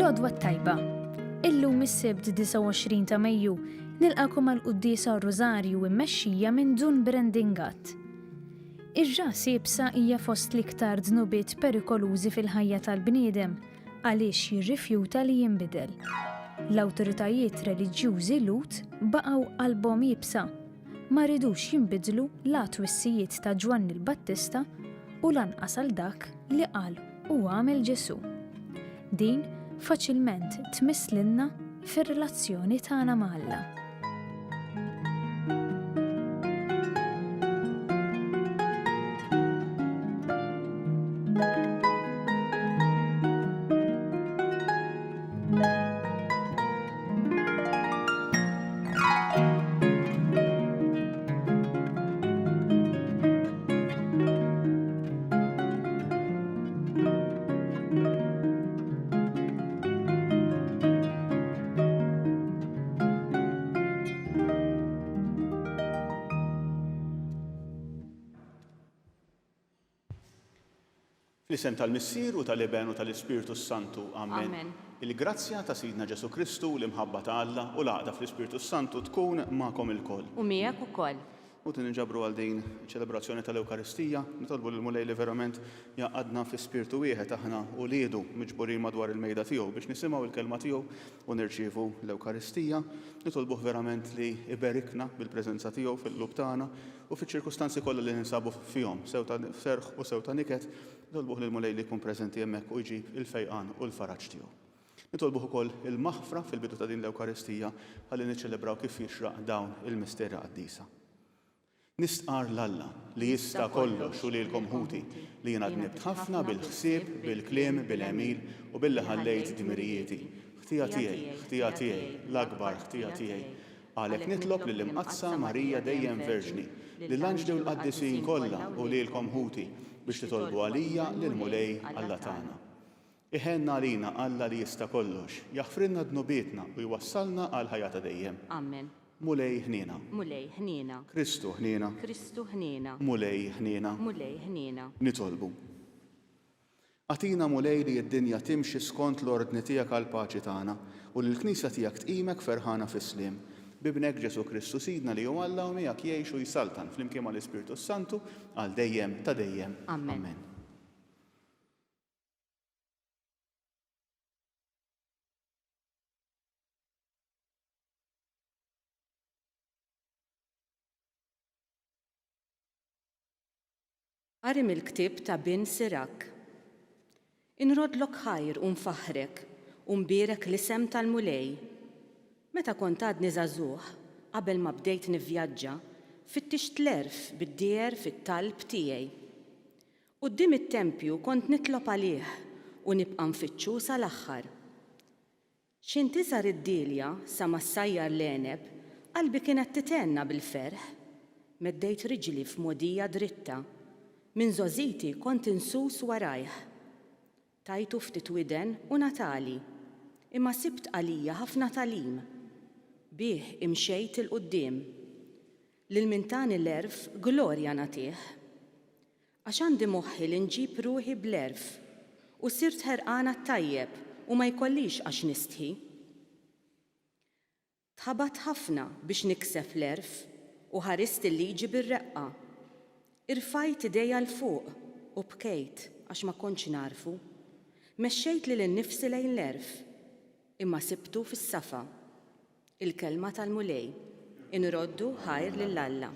Lodwa tajba. Illum is-Sibt 29 ta' Mejju nilqakom għall-Quddiesa Rożarju immexxija minn Dun Brandingat. Ir-ras jibsa hija fost l-iktar dnubiet perikolużi fil-ħajja tal-bniedem għaliex jirrifjuta li jinbidel. L-awtoritajiet reliġjużi Lut baqgħu qalbhom jibsa, ma ridux jinbidlu la twissijiet ta' Ġwanni l-Battista u lanqas għal dak li qal u għamel Ġesu. Din faċilment tmisslilna fir-relazzjoni tagħna ma' Alla. Fl-isem tal-Missier u tal-Iben u tal-Ispiritu Santu. Amen. Il-grazzja ta' Sidna Ġesu Kristu l-imħabba ta' Alla u l-għaqda fl-Ispiritu Santu tkun magħkom ilkoll. U miegħek ukoll. U tinġabru għal din ċelebrazzjoni tal-Ewkaristija, nitolbu l-Mulej li verament jaqadna fi spiritu wieħed aħna u liedu miġburin madwar il-mejda tiegħu biex nisimgħu il-kelma tiegħu u nirċievu l-Ewkaristija. Nitolbuh verament li iberikna bil-preżenza tiegħu fil-qlub tagħna u fiċ-ċirkustanzi kollha li ninsabu fihom, sew ta' serħ u sew ta' niket, nitolbuh lill-Mulej li jkun preżenti hemmhekk u jġib il-fejqan u l-faraġġ tiegħu. Nitolbuh ukoll il-maħfra fil-bidu ta' din l-Ewkaristija ħalli niċċelebraw kif jixraq dawn il-misterja qaddisa. Nistqar l-Alla li jista' kollox u lilkom ħuti li jiena dnibt ħafna bil-ħsieb, bil-kliem, bil-għemil u billi ħallejt dmirijieti. Ħtija tiegħi, l-akbar ħtija tiegħi. Għalhekk nitlob lill-Imqazza Marija dejjem Verġni, lill-anġli u l-qaddisin kollha u lilkom ħuti biex titolbu għalija lill-Mulej Alla tagħna. Iħenna għalina Alla li jista' kollox, jaħfrilna dnubietna u jwassalna għal ħajja ta' dejjem. Amen. Mulej ħniena. Mulej ħniena. Kristu ħniena. Kristu ħniena. Mulej ħniena. Mulej ħniena. Nitolbu. Atina Mulej li d-dinja timxi skont l-ordni tiegħek għall paċi tagħna u li l-Knisja tiegħek tqimek ferħana fis-sliem. Bibnek Ġesu Kristu Sidna li hu Alla u miegħek jgħix u jsaltan flimkien mal-Ispiritu Santu għal dejjem ta' dejjem. Amen. Qari mill-ktieb ta' Bin Sirak. Inrodlok ħajr u nfaħrek u nbierek l-isem tal-Mulej. Meta kont għadni żagħżugħ qabel ma bdejt nivvjaġġa, fittixt l-erf bid-dier fit-talb tiegħi. Quddiem it-tempju kont nitlob għalih u nibqa' nfittxu sal-aħħar. X'intisar id-dilja sa ma ssajjar l-għeneb, qalbi kienet titenna bil-ferħ. Meddejt riġli f'modija dritta. Min żożiti kont insus warajh. Tajtu ftit widen u natali, imma sibt għalija ħafna talim. Bih imxejt il-qudiem. Lil min tani l-erf glorja nagħtih. Għax għandi moħħi li nġib ruħi bl-erf u sirt ħerqana tajjeb u ma jkollix għax nistħi. Tħabat ħafna biex niksef l-erf u ħarist il-liġi bir-reqqa. Irfajt idejja l-fuq u bkejt għax ma kontx narfu. Mexxejt lil innifsi lejn l-erf, imma sibtu fis-safa. Il-kelma tal-Mulej, inroddu ħajr lill-Alla.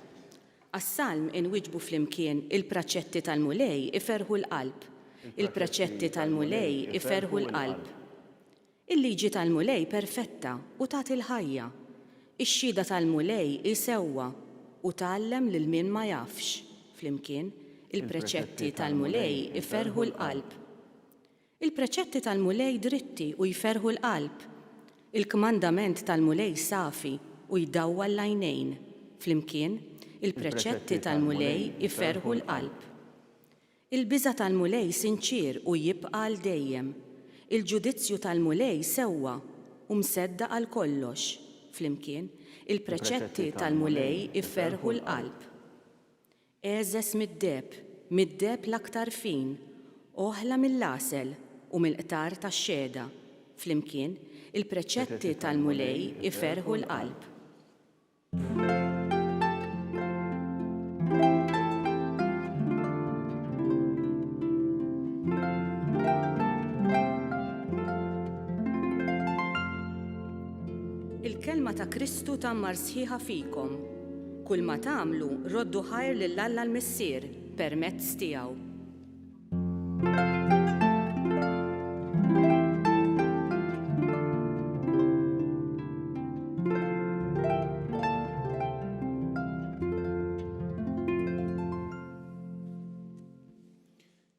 Għas-salm inwiġbu flimkien il-praċetti tal-Mulej iferħu l-qalb. Il-praċetti tal-Mulej iferħu l-qalb. Il-liġi tal-Mulej perfetta u tagħti l-ħajja. Ix-xhieda tal-Mulej isewwa u tgħallem lil min ma jafx. Flimkien, il-preċetti tal-Mulej iferħu l-qalb. Il-preċetti tal-Mulej dritti u jferħu l-qalb. Il-kmandament tal-Mulej safi u jdawwa l-għajnejn. Flimkien, il-preċetti tal-Mulej iferħu l-qalb. Il-biża tal-Mulej sinċir u jibqa' għal dejjem. Il-ġudizzju tal-Mulej sewwa u msedda għal kollox. Flimkien, il-preċetti tal-Mulej iferħu l-qalb. Eżes mid-deb l-aktar fin, oħla mill-lasel u mill-qtar tax-xeda. Flimkien, il-preċetti tal-mulej iferħu l-qalb. Il-kelma ta' Kristu tammar sħiħa fikom. Kull ma tagħmlu roddu ħajr lil Alla l-Missier permezz tiegħu.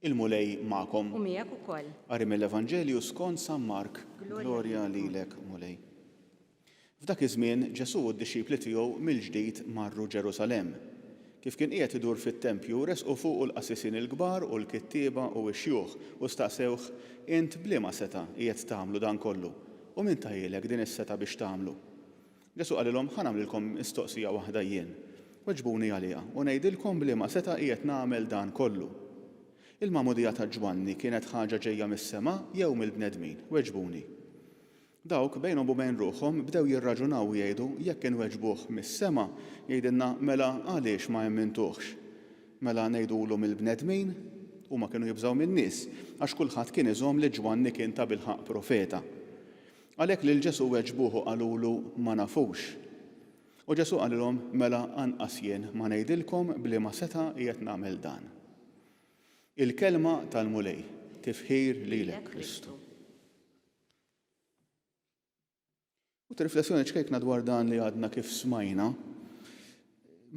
Il-mulej ma'kom. U miegħek ukoll. Qari mill-Evanġelju skont San Mark. Glorja lilek, mulej. F'dak iż-żmien Ġesu u d-dixxipli tiegħu mill-ġdid marru Ġerusalemm. Kif kien qiegħed idur fit-tempju resqu fuq l-qassisin il-kbar u l-kittieba u x-xjuħ u staqsewh int bliema seta' qiegħed tagħmlu dan kollu u min tajjilek din is-seta' biex tagħmlu. Ġesu qalilhom ħa nagħmlilkom mistoqsija waħda jien. Weġbuni għaliha u ngħidilkom bliema seta' qiegħed nagħmel dan kollu. Il-magħmudija ta' Ġwanni kienet ħaġa ġejja mis-sema jew mill-bnedmin, weġbuni. Dawk bejnhom u bejn ruħhom bdew jirraġunaw u jgħidu jekk inweġbuh mis-sema jgħidilna mela għaliex ma jemmintuhx. Mela ngħidulu mill-bnedmin huma kienu jibżgħu min-nies għax kulħadd kien iżomm li Ġwanni kien ta' bilħaq profeta. Għalhekk lil Ġesu weġbuh qalulu ma nafux. U Ġesu qalilhom mela anqas jien ma ngħidilkom bliema seta' qiegħed nagħmel dan. Il-kelma tal-mulej tifħir lilek Kristu. U t-riflessjoni ċkejkna dwar dan li għadna kif smajna,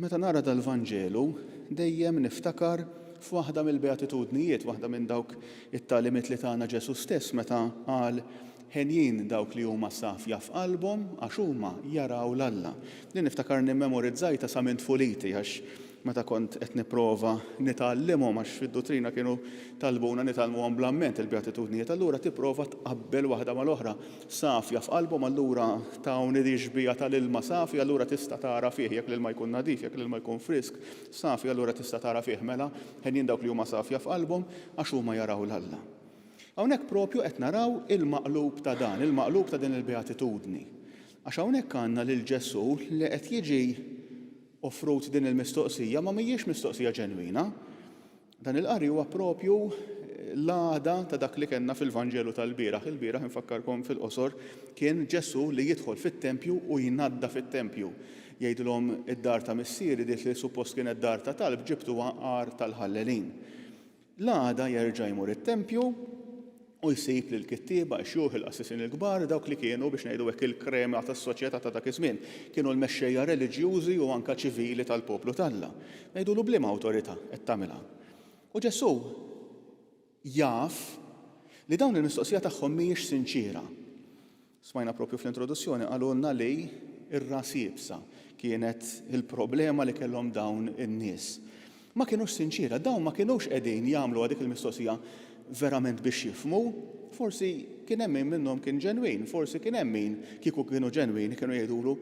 meta nara dal-Vanġelu dejjem niftakar f'waħda mill-beatitudnijiet, waħda minn dawk it-talimiet li tagħna Ġesu stess meta qal ħenjin dawk li huma safja f'qalbhom għax huma jaraw l-Alla. Li niftakar nimmemorizzajta sa minn tfuliti għax meta kont qed nipprova nitgħallimhom għax fid-dottrina kienu talbuna nitgħallmuhom bl-amment il-beatitudnijiet, allura tipprova tqabbel waħda mal-oħra safja f'qalbhom allura tawni di xbija tal-ilma safja allura tista' tara fih jekk l-ilma jkun nadif, jekk l-ilma jkun frisk, safja allura tista' tara fih mela ħenjin dawk li huma safja f'qalbhom għax huma jaraw l-Alla. Hawnhekk propju qed naraw il-maqlub ta' dan, il-maqlub ta' din il-beatitudni. Għax hawnhekk għandna lil Ġesu li qed jiġi offrut din il-mistoqsija ma mhijiex mistoqsija ġenwina. Dan il-qari huwa propju l-għada ta' dak li kellna fil-Vanġelu tal-bieraħ. Il-bieraħ infakkarkom fil-qosor kien Ġesu li jidħol fit-tempju u jingħadda fit-tempju. Jgħidulhom id-dar ta' missieri dik li suppost kienet dar ta' talb ġibtuha għar tal-ħallelin. L-għada jerġa' jmur it-tempju u jsib lil kittieba xjuħ il-qassisin il-kbar dawk li kienu biex ngħidu hekk il-krema tas-soċjetà ta' dak iż-żmien. Kienu l-mexxejja reliġjużi u anke ċivili tal-poplu tal-Alla. Ngħidulu bliema awtorità qed tagħmilha. U Ġesu jaf li dawn il-mistoqsija tagħhom mhijiex sinċira. Smajna propju fl-introduzzjoni qalulna li ir-ras jibsa kienet il-problema li kellhom dawn in-nies. Ma kienux sinċira, dawn ma kienux qegħdin jagħmlu dik il-mistoqsija verament biex jifmu, forsi kien hemm min minnhom kien ġenwin, forsi kien hemm min kieku kienu ġenwin kienu jgħidulu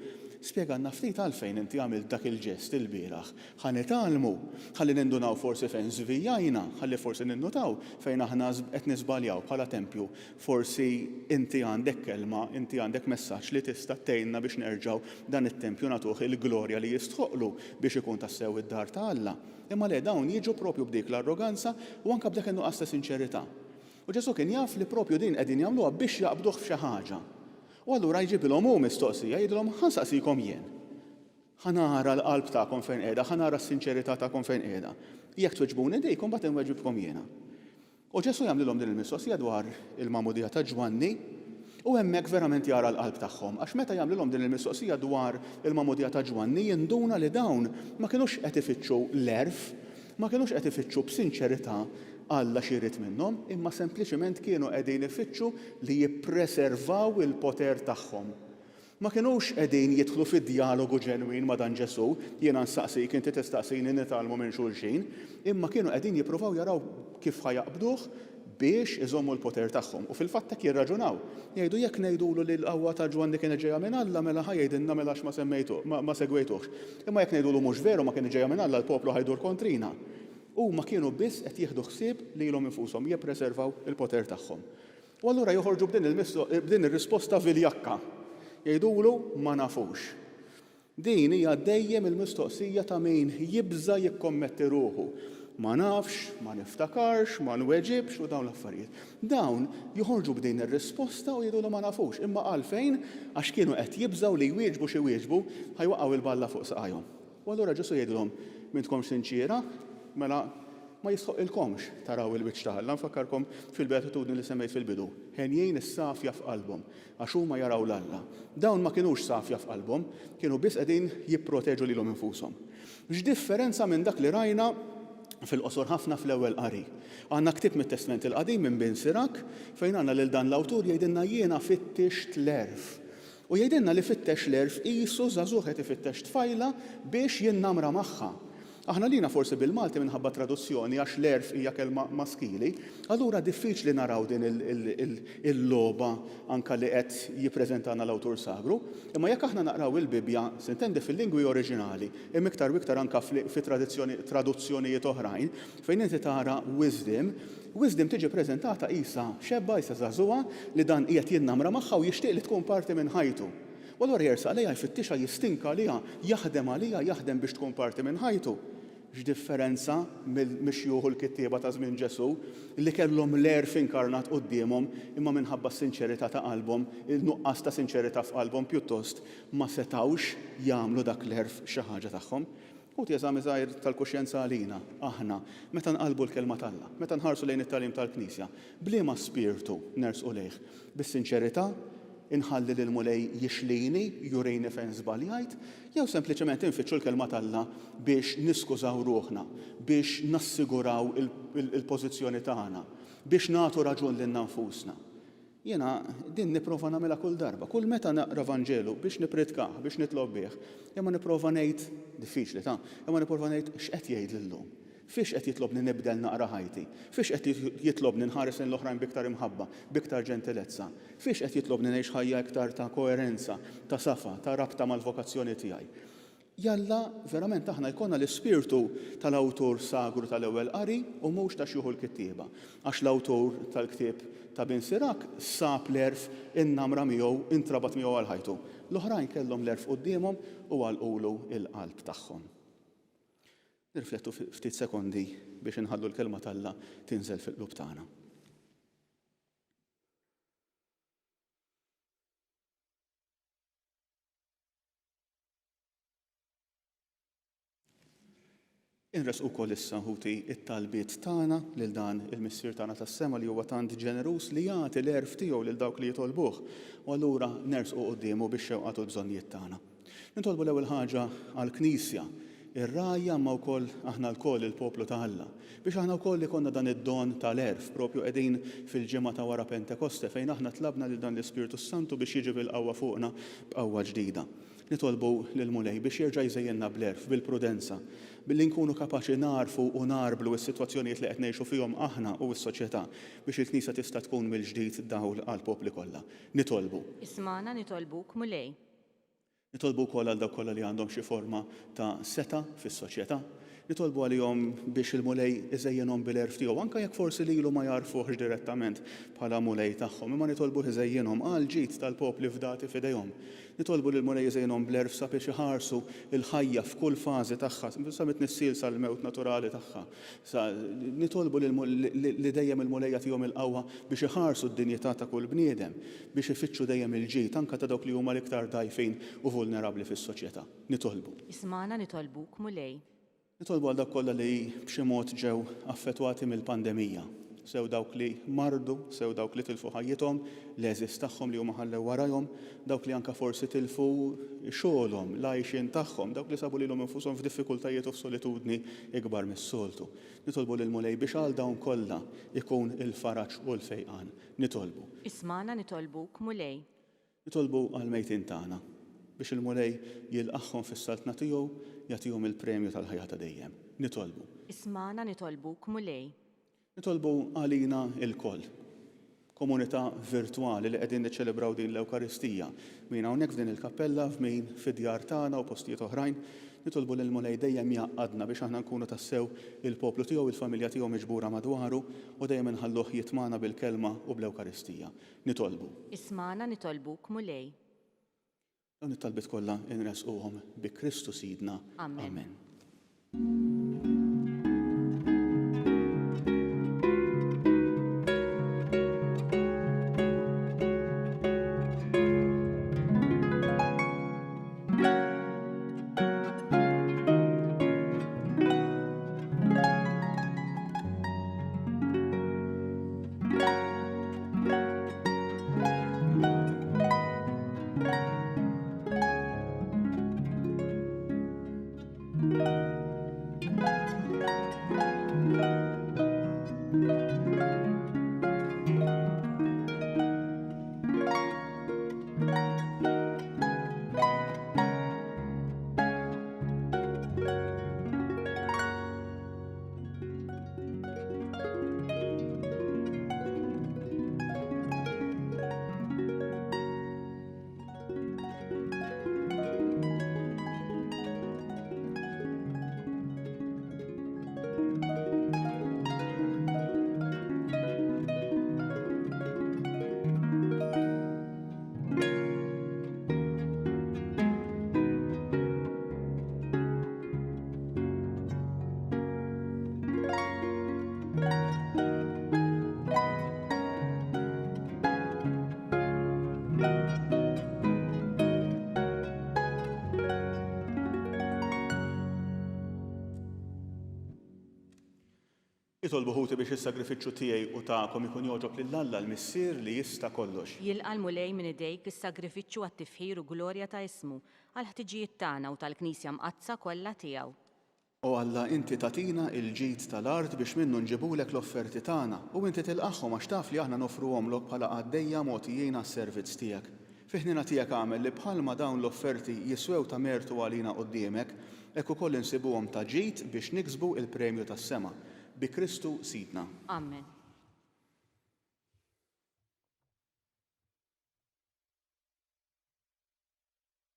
spjegana ftit għalfejn inti għamilt dak il-ġest il-bieraħ. Ħa nitgħallmu, ħalli nindunaw forsi fejn żvijajna, ħalli forsi ninnutaw fejn aħna qed nisbaljaw bħala tempju. Forsi inti għandek kelma, inti għandek messaġġ li tista' tgħinna biex nerġgħu dan it-tempju nagħtuh il-glorja li jistħoqlu biex ikun tassew id-dar ta' Alla. Imma le dawn jiġu propju b'dik l-arroganza u anke b'dak in-nuqqas ta' sinċerità. U Ġesu kien jaf li propju din qegħdin jagħmluha biex jaqbduh f'xi ħaġa. U allura jġibilhom hu mistoqsija, jgħidilhom ħansaqsikom jien. Ħanara l-qalb tagħkom fejn qiegħda, ħanara s-sinċerità tagħkom fejn qiegħda. Jekk tweġbuni dejkom bagħad inweġibkom jiena. U Ġesu jagħmlilhom din il-mistoqsija dwar il-magħmudija ta' Ġwanni u hemmhekk verament jara l-qalb tagħhom. Għax meta jagħmlilhom din il-mistoqsija dwar il-magħmudija ta' Ġwanni jinduna li dawn ma kinux qed ifittxu l-erf, ma kinux qed ifittxu b'sinċerità Alla xi jrid minnhom, imma sempliċement kienu qegħdin ifittxu li jippreservaw il-poter tagħhom. Ma kinux qegħdin jidħlu fid-dialogu ġenwin ma' dan Ġesu, jiena nsaqsik inti tistaqsini nitgħallmu minn xulxin, imma kienu qegħdin jippruvaw jaraw kif ħajaqbduh biex iżommu l-poter tagħhom. U fil-fatt hekk jirraġunaw. Jgħidu jekk ngħidulu li l-qawwa ta' Ġwanni kienet ġejja minn Alla mela ħajdilna mela għax ma segwejtuhx. Imma jekk ngħidulu mhux veru ma kien ġejja minn Alla l-poplu ħajdur kontrina. U ma kienu biss qed jieħdu ħsieb li ilhom infushom jippreservaw il-poter tagħhom. U allura joħorġu b'din ir-risposta viljakka. Jgħidulu ma nafux. Din hija dejjem il-mistoqsija ta' min jibża jikkommetti ruħu. Ma nafx, ma niftakarx, ma nweġibx u dawn l-affarijiet. Dawn joħorġu b'din ir-risposta u jgħidulu ma nafux. Imma għalfejn għax kienu qed jibżaw li jwieġbu xi wieġbu ħajwaqgħu il-balla fuq saqajhom. U allura Ġesu jgħidulhom min tkomx sinċiera, mela ma jistħoqilkomx taraw il-wiċċ taħalla. Nfakkarkom fil-beatitudni li semmejt fil-bidu. Ħenjejn is-safja f'qalbhom għax huma jaraw l-Alla. Dawn ma kinux safja f'qalbhom, kienu biss qegħdin jipproteġu lilhom infushom. X'differenza minn dak li rajna fil-qosor ħafna fl-ewwel qari. Għandna ktieb mit-Testament il-Qadim minn bin Sirak fejn għandna lil dan l-awtur jgħidilna jiena fittixt l-erf. U jgħidilna li fittex l-erf qisu żagħżugħ qed ifittex tfajla biex jinnamra magħha. Aħna lina forsi bil-Malti minħabba traduzzjoni għax l-erf hija kelma maskili, allura diffiċli naraw din il-logħba anke li qed jippreżentana l-awtur sagru, imma jekk aħna naqraw il-Bibja s'intendi fil-lingwi oriġinali, imma iktar u iktar anke fi traduzzjonijiet oħrajn, fejn inti tara wisdom tiġi preżentata qisha xebba qisha żagħżugħa li dan qiegħed jinnamra magħha u jixtieq li tkun parti minn ħajtu. U allura jersaq għalija jfittixha jistinka għalija, jaħdem għalija, jaħdem biex tkun parti minn ħajtu. X'differenza mill-mixjuħu l-kittieba ta' żmien Ġesu li kellhom l-erf inkarnat qudiemhom imma minħabba s-sinċerità ta' qalbhom, il-nuqqas ta' sinċerità f'qalbhom pjuttost ma setawx jagħmlu dak l-erf xi ħaġa tagħhom. U jeżami żgħir tal-kuxjenza għalina, aħna, meta nqalbu l-kelma tal-Alla, meta nħarsu lejn it-tagħlim tal-Knisja, bliema spirtu nersqu lejh, bis-sinċerità inħalli lil mulej jixlini, jurejni fejn żbaljajt, jew sempliċement infittxu l-kelma tal-Alla biex niskużaw ruħna, biex nassiguraw il-pożizzjoni tagħna, biex nagħtu raġun lil nfusna. Jiena din nipprova nagħmilha kull darba, kull meta naqra Vanġelu biex nipritkah, biex nitlob bih, imma nipprova ngħid diffiċli imma nipprova ngħid x'qed jgħid lillum. Fiex qed jitlobni nibdel naqra ħajti? Fiex qed jitlobni nħares lejn l-oħrajn biktar imħabba, biktar ġentilezza? Fiex qed jitlobni ngħix ħajja iktar ta' koerenza, ta' safa, ta' rabta mal-vokazzjoni tiegħi? Jalla verament aħna jkollna l-ispirtu tal-awtur sagru tal-ewwel qari u mhux ta' xi l-kittieba. Għax l-awtur tal-ktieb ta' bin Sirak sab l-erf innamra miegħu, intrabat miegħu għal ħajtu. L-oħrajn kellhom l-erf qudiemhom u għalqulu l-qalb tagħhom. Nirriflettu ftit sekondi biex inħallu l-kelma tal-Alla tinżel fil-qlub tagħna. Inres ukoll issa ħuti it-talbiet tagħna lil dan il-missier tagħna tas-sema li huwa tant ġenerus li jagħti l-erf tiegħu lil dawk li jitolbuh u allura nersqu qudiemu biex xewqatu l-bżonnijiet tagħna. Nitolbu l-ewwel ħaġa għall-Knisja ir-rajja ma wkoll aħna lkoll il-poplu ta' Alla biex aħna wkoll ikonna dan id-don tal-erf propju qegħdin fil-ġimgħa ta' wara Pentekoste fejn aħna tlabna lil dan l-Ispirtu Santu biex jiġi bil-qawwa fuqna b'qawwa ġdida. Nitolbu lil mulej biex jerġa' jżejjenna bl-erf bil-prudenza billi nkunu kapaċi narfu u narblu s-sitwazzjonijiet li qed ngħixu fihom aħna u s-soċjetà biex il-Knisja tista' tkun mill-ġdid dawl għall-popli kollha. Nitolbu. Ismana nitolbuk mulej. Nitolbu wkoll għal dawk kollha li għandhom xi forma ta' seta fis-soċjetà. Nitolbu għalihom biex il-mulej iżejjenhom bil-erf tiegħu anke jekk forsi lilu ma jarfuhx direttament bħala mulej tagħhom, imma nitolbu iżejjenhom għal ġid tal-popli fdati f'idejhom. Nitolbu lil mulej iżejjenhom bl-erf sabiex iħarsu l-ħajja f'kull fażi tagħha, sa mitnissil sal-mewt naturali tagħha. Nitolbu li dejjem il-mulejja tihom il-qawwa biex iħarsu d-dinjità ta' kull bniedem, biex ifittxu dejjem il-ġid anke ta' dawk li huma l-iktar dgħajfin u vulnerabbli fis-soċjetà. Nitolbu. Ismana nitolbuk mulej. Nitolbu għal dak kollha li b'xi mod ġew affettwati mill-pandemija. Sew dawk li mardu, sew dawk li tilfu ħajjithom, l-eżis tagħhom li huma ħallew warahom, dawk li anke forsi tilfu xogħolhom, l-għajxin tagħhom, dawk li sabu lilhom infushom f'diffikultajiet u f'solitudni ikbar mis-soltu. Nitolbu lil mulej biex għal dawn kollha ikun il-faraġġ u l-fejqan. Nitolbu. Ismana nitolbuk mulej. Nitolbu għal mejtin tagħna biex il-mulej jilqaħħom fis-saltna tiegħu jagħtihom il-premju tal-ħajja ta' dejjem. Nitolbu. Ismana nitolbuk mulej. Nitolbu għalina il-koll. Komunità virtuali li qegħdin niċċelebraw din l-Ewkaristija. Min hawnhekk f'din il-kappella, f'min fid-djar tagħna u postijiet oħrajn, nitolbu lil mulej dejjem jaqadna biex aħna nkunu tassew il-poplu tiegħu, il-familja tiegħu miġbura madwaru u dejjem inħalluh jitmana bil-kelma u bl-Ewkaristija. Nitolbu. Ismana nitolbuk mulej. Dawn it-talbiet kollha inresquhom bi Kristu Sidna. Amen. Amen. Nitolbu ħuti biex is-sagrifiċċju tiegħi u tagħkom ikun jogħġob lill-Alla l-Missier li jista' kollox. Jilqa' l-mulej minn idejk is-sagrifiċċju għat-tifħir u glorja ta' ismu għal ħtiġijiet tagħna u tal-Knisja mqazza kollha tiegħu. O Alla, inti tatina il-ġid tal-art biex minnu nġibulek l-offerti tagħna u inti tilqaħħom għax taf li aħna nofruhomlok bħala għaddejja mogħtijin għas-servizz tiegħek. Fiħnina tiegħek għamel li bħalma dawn l-offerti jiswew ta' mertu għalina quddiemek, hekk ukoll insibuhom ta' ġid biex niksbu il-premju tas-sema. Bi Kristu Sidna. Amen.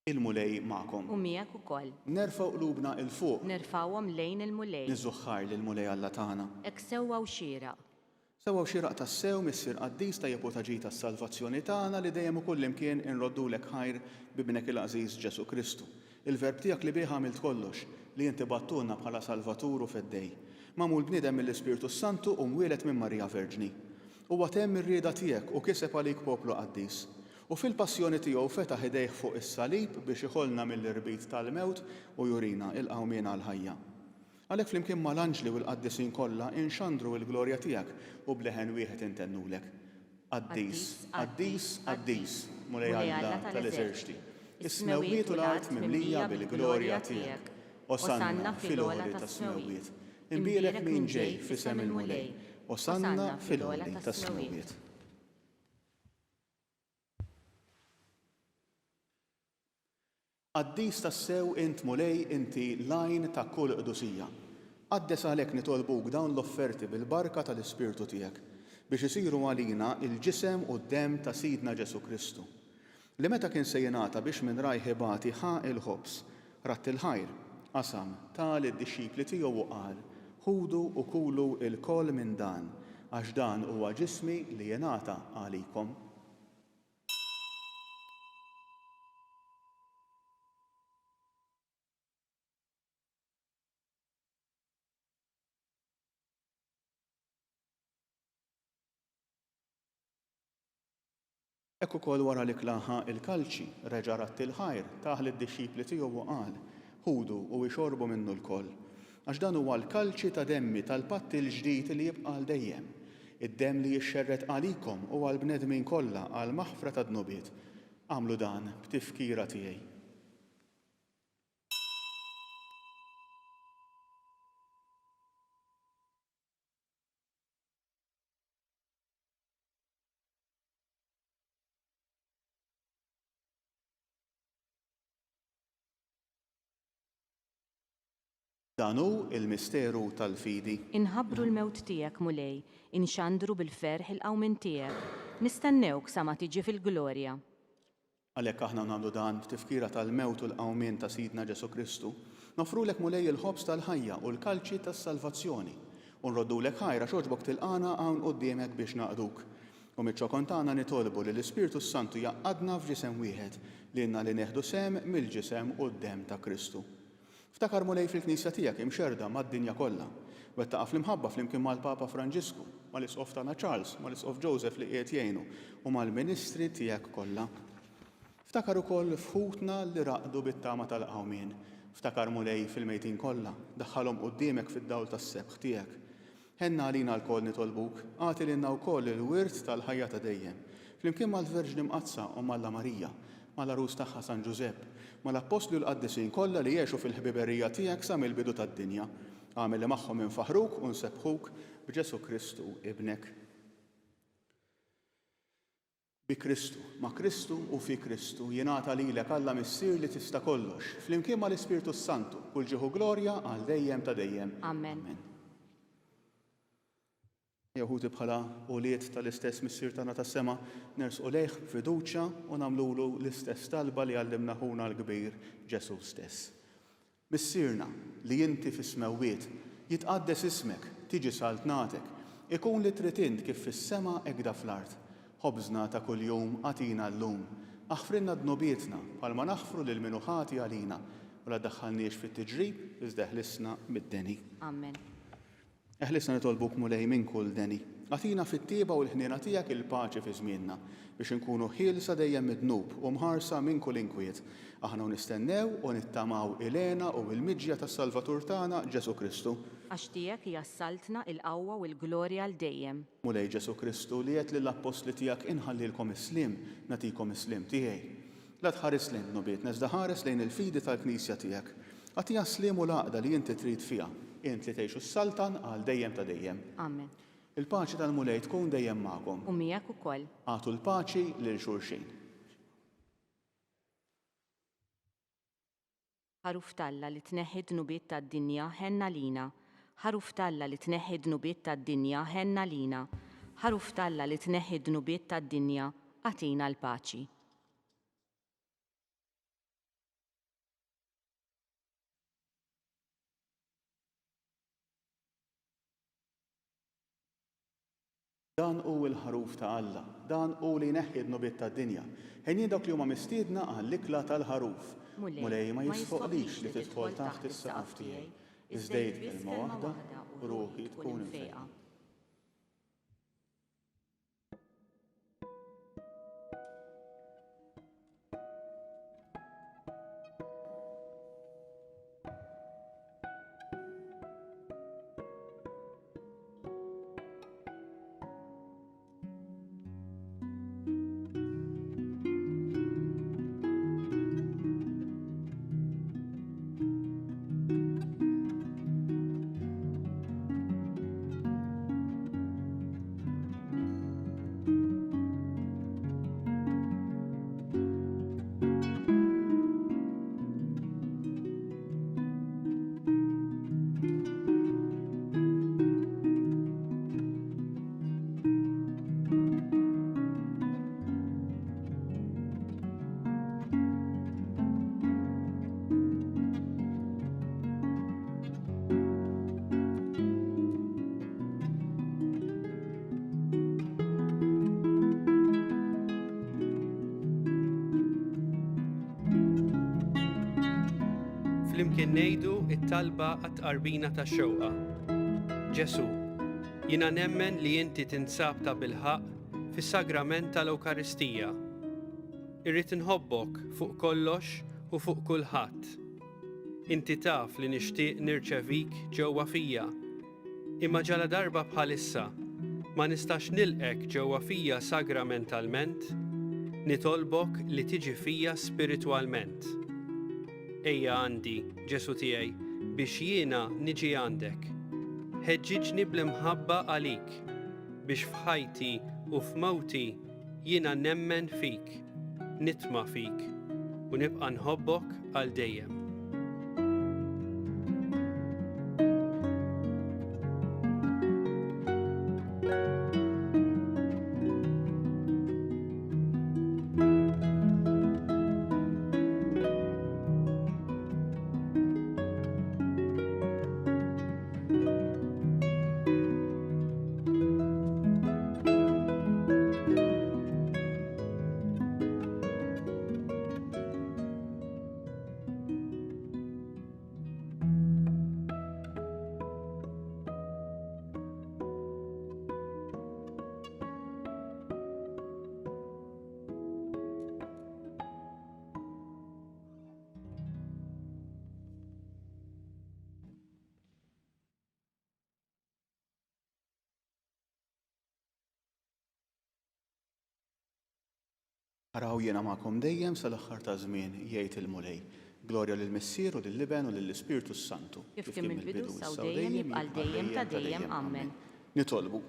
Il-mulej magħkom. U miegħek ukoll. Nerfgħu qlubna il fuq. Nerfawhom lejn il-mulej. Niżuħħar lill-mulej Alla tagħna. Hekk sewwa u xieraq. Sewwa u xieraq tas-sew missier qaddis tajjeb u taġid tas-salvazzjoni tagħna li dejjem ukoll imkien inroddulek ħajr bibnek il-Għażiż Ġesu Kristu. Il-verb tiegħek li bih għamilt kollox li inti battulna bħala Salvatur u feddej. Mamul bniedem mill-Ispirtu Santu u mwieled minn Marija Verġni. Huwa temm ir-rieda tiegħek u kiseb għalik poplu qaddis. U fil-passjoni tiegħu fetaħ idejh fuq is-salib biex iħollna mill-irbit tal-mewt u jurina il-qawmien għall-ħajja. Għalhekk flimkien mal-anġli u l-qaddisin kollha inxandru l-glorja tiegħek u bleħen wieħed intennulek. Qaddis, qaddis, qaddis, mulej Alla tal-eżerċti. Is-smewwiet u l-art mimlija bil-glorja tiegħek. Osanna fil-għola tas-smewwiet. Imbierek min ġej f'isem il-mulej. Osanna fil-għola tas-smewwiet. Qaddis tas-sew int mulej inti lajn ta' kull qdusija. Qaddes għalhekk nitolbuk dawn l-offerti bil-barka tal-Ispirtu tiegħek biex isiru għalina il-ġisem u d-demm ta' Sidna Ġesu Kristu. Li meta kien se jingħata biex minn raj ħibati ħa il-ħobs, ratt il-ħajr, qasam tal id-dixxipli tiegħu u qal: ħudu u kulu il-koll minn dan, għax dan huwa ġismi li jingħata għalikom. Ekk ukoll wara li klaħa il-kalċi reġa' ratt il-ħajr taħ lid-dixxipli tiegħu u qal: ħudu u jxorbu minnu l-koll. Għax dan huwa l-kalċi ta' demmi tal-patt il-ġdid li jibqa' għal dejjem. Id-demm li jixxerret għalikom u għal bnedmin kollha għal maħfra ta' dnubiet. Għamlu dan b'tifkira tiegħi. Dan hu il-misteru tal-fidi. Inħabbru l-mewt tiegħek mulej, inxandru bil-ferħ il-qawmin tiegħek. Nistennewk sa ma tiġi fil-glorja. Għalhekk aħna nagħmlu dan b'tifkira tal-mewt u l-qawmien ta' Sidna Ġesu Kristu, Nofrulek mulej il-ħobs tal-ħajja u l-kalċi tas-salvazzjoni u nroddulek ħajra xogħġbok tilqana hawn quddiemek biex naqduk. U miċ-ċokontana nitolbu li l-Ispirtu Santu jaqqadna f'ġisem wieħed li inna li neħdu sem mill-ġisem u d-dem ta' Kristu. Ftakar mulej fil-Knisja tiegħek imxerda mad-dinja kollha. Wettaqa fl-imħabba flimkien mal-Papa Franġisku, mal-Isqof tagħna Charles, mal-Isqof Joseph li qiegħed jgħinu u mal-Ministri tiegħek kollha. Ftakar ukoll fħutna li raqdu bit-tama tal-qawmien. Ftakar mulej fil-mejtin kollha, daħħalhom quddiemek fid-dawl tas-sebħ tiegħek. Ħenna għalina l-koll nitolbuk, għati l-inna u koll il-wirt tal-ħajja ta' dejjem. Flimkien mal-Verġni Mqazza u mal-la Marija, mal-arus tagħha San Giuseppe, mal-Apostlu l-Qaddisin kollha li jgħixu fil-ħbiberija tiegħek sa mill-bidu tad-dinja. Għamel li magħhom infaħruk u nsebħuk b'Ġesu Kristu ibnek. Bi Kristu, ma' Kristu u fi Kristu jingħata lilek Alla missier li tista' kollox, flimkien mal-Ispirtu Santu, kull ġieħu glorja għal dejjem ta' dejjem. Amen. Jeħudi bħala uliet tal-istess missier tagħna tas-sema nersqu lejh fiduċja u nagħmlulu l-istess talba li għallimna ħuna l-kbir Ġesu stess. Missierna li inti fis-smewwiet jitqaddes ismek, tiġi saltnatek, ikun li trid int kif fis-sema hekk fl-ard. Ħobżna ta' kuljum għatina llum, aħfrinna dnobietna bħalma naħfru lil min hu ħati għalina u la ddaħħalniex fit-tiġrib iżda ħlisna mid-deni. Amen. Eħlisna nitolbuk mulej minn kull deni. Għatina fit-tieba u l-ħniena tiegħek il-paċi fi żmienna biex inkunu ħielsa dejjem mid-dnub u mħarsa minn kull inkwiet. Aħna nistennew u nittamaw ilena u l-miġja tas-Salvatur tagħna Ġesu Kristu. Għax tiegħek jassaltna il-qawwa u l-glorja l dejjem. Mulej Ġesu Kristu li qed lill-Apostli tiegħek inħallilkom islim, nagħtikom islim tiegħi. La tħares lejn dnubiet, iżda ħares lejn il-fidi tal-Knisja tiegħek. Għatija slim u laqda li inti trid fiha. Int li tgħixu s-saltan għal dejjem ta' dejjem. Amen. Il-paċi tal-mulej tkun dejjem magħkom. U miegħek ukoll. Għatu l-paċi lil xulxin. Ħaruf Talla li tneħħi dnubiet tad-dinja ħenna lina. Ħaruf Talla li tneħħi dnubiet tad-dinja ħenna lina. Ħaruf Talla li tneħħi dnubiet tad-dinja għatina l-paċi. Dan u l-ħaruf ta' Alla, dan u li jneħħi d-nubiet tad-dinja. Ħejjin dawk li huma mistiedna għall-ikla tal-ħaruf. Mulej ma jisfoqlix li tidħol taħt is-saqaf tiegħi. Iżdejt kelma waħda u ruħi tkun infejqa. Flimkien ngħidu t-talba għat-tqarbina tax-xewqa. Ġesu, jiena nemmen li inti tinsab ta' bilħaq fis-sagrament tal-Ewkaristija. Irrid inħobbok fuq kollox u fuq kulħadd. Inti taf li nixtieq nirċevik ġewwa fija. Imma ġala darba bħalissa ma nistax nilqek ġewwa fija sagramentalment, nitolbok li tiġi fija spiritwalment. Ejja għandi, Ġesu tiegħi, biex jiena niġi għandek. Ħeġġiġni bl-imħabba għalik, biex f'ħajti u f'mawti jiena nemmen fik, nitma' fik u nibqa' nħobbok għal dejjem. Araw jiena magħkom dejjem sal-aħħar ta' żmien jgħid il-mulej. Glorja lill-Missier u lill-Liben u lill-Ispirtu Santu. Kif kien mill-bidu saw dejjem jibqal dejjem ta' dejjem. Amen. Nitolbu.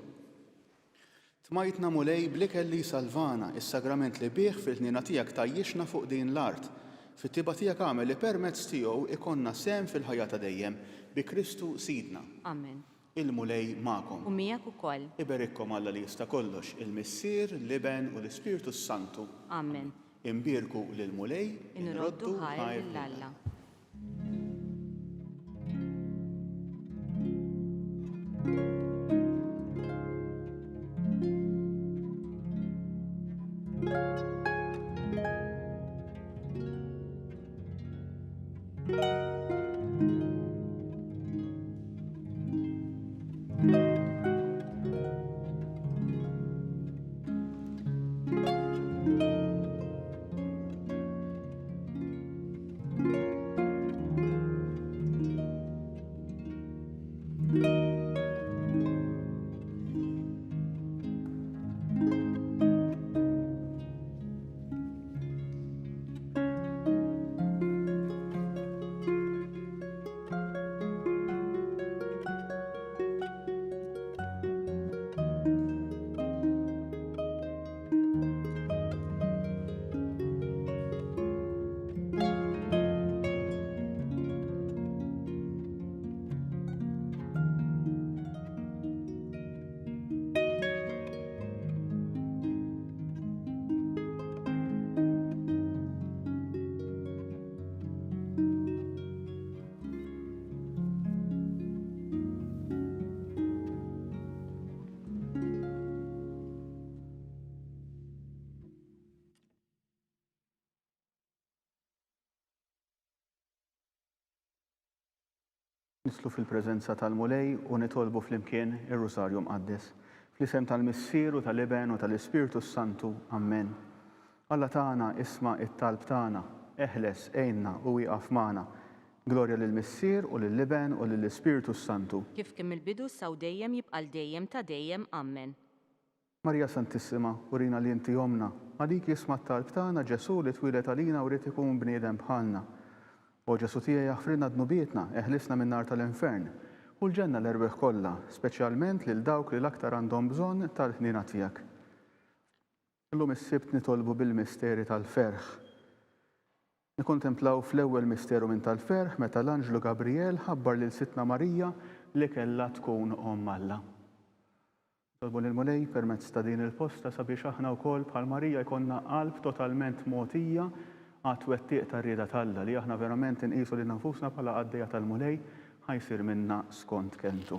Tmajtna mulej bl-ikel li salvana, is-sagrament li bih fil-ħnina tiegħek tajjixna fuq din l-art. Fit-tiba tiegħek għamel li permezz tiegħu ikonna sem fil-ħajja ta' dejjem bi Kristu Sidna. Amen. Il-mulej magħkom. U miegħek ukoll. Iberikkom Alla li jista' kollox, il-Missier, Liben u l-Ispirtu Santu. Amen. Imbirku lil-mulej, Inroddu ħajr lill-Alla. Nislu fil-preżenza tal-mulej u nitolbu flimkien ir-Rusarju Mqaddes. Fl-isem tal-Missier u tal-Liben u tal-Ispirtu Santu. Amen. Alla tagħna isma' it-talb tagħna, eħles għejnna u wieqaf magħna. Glorja lill-Missier u lill-Liben u lill-Ispirtu Santu. Kif kien mill-bidu saw dejjem jibqal dejjem ta' dejjem. Amen. Marija Santissima, urina li inti omna, għalik jisma' t-talb tagħna Ġesu li twilet għalina u rrid ikun bniedem bħalna. O Ġesu tiegħi jaħfrilna dnubietna, eħlisna minn nar tal-infern, u l-ġenna l-erbeħ kollha, speċjalment lil dawk li l-aktar għandhom bżonn tal-ħnina tiegħek. Illum is-sibt nitolbu bil-misteri tal-ferħ. Nikkontemplaw fl-ewwel misteru minn tal-ferħ meta l-Anġlu Gabriel ħabbar lil Sitna Marija li kellha tkun Omm Alla. Nitolbu lill-mulej permezz ta' din il-posta sabiex aħna wkoll bħal Marija jkollna qalb totalment mogħtija għat-twettiq tar-rieda tal-Alla li aħna verament inqisu lil nfusna bħala għaddejja tal-mulej ħajsir minna skont kelmtu.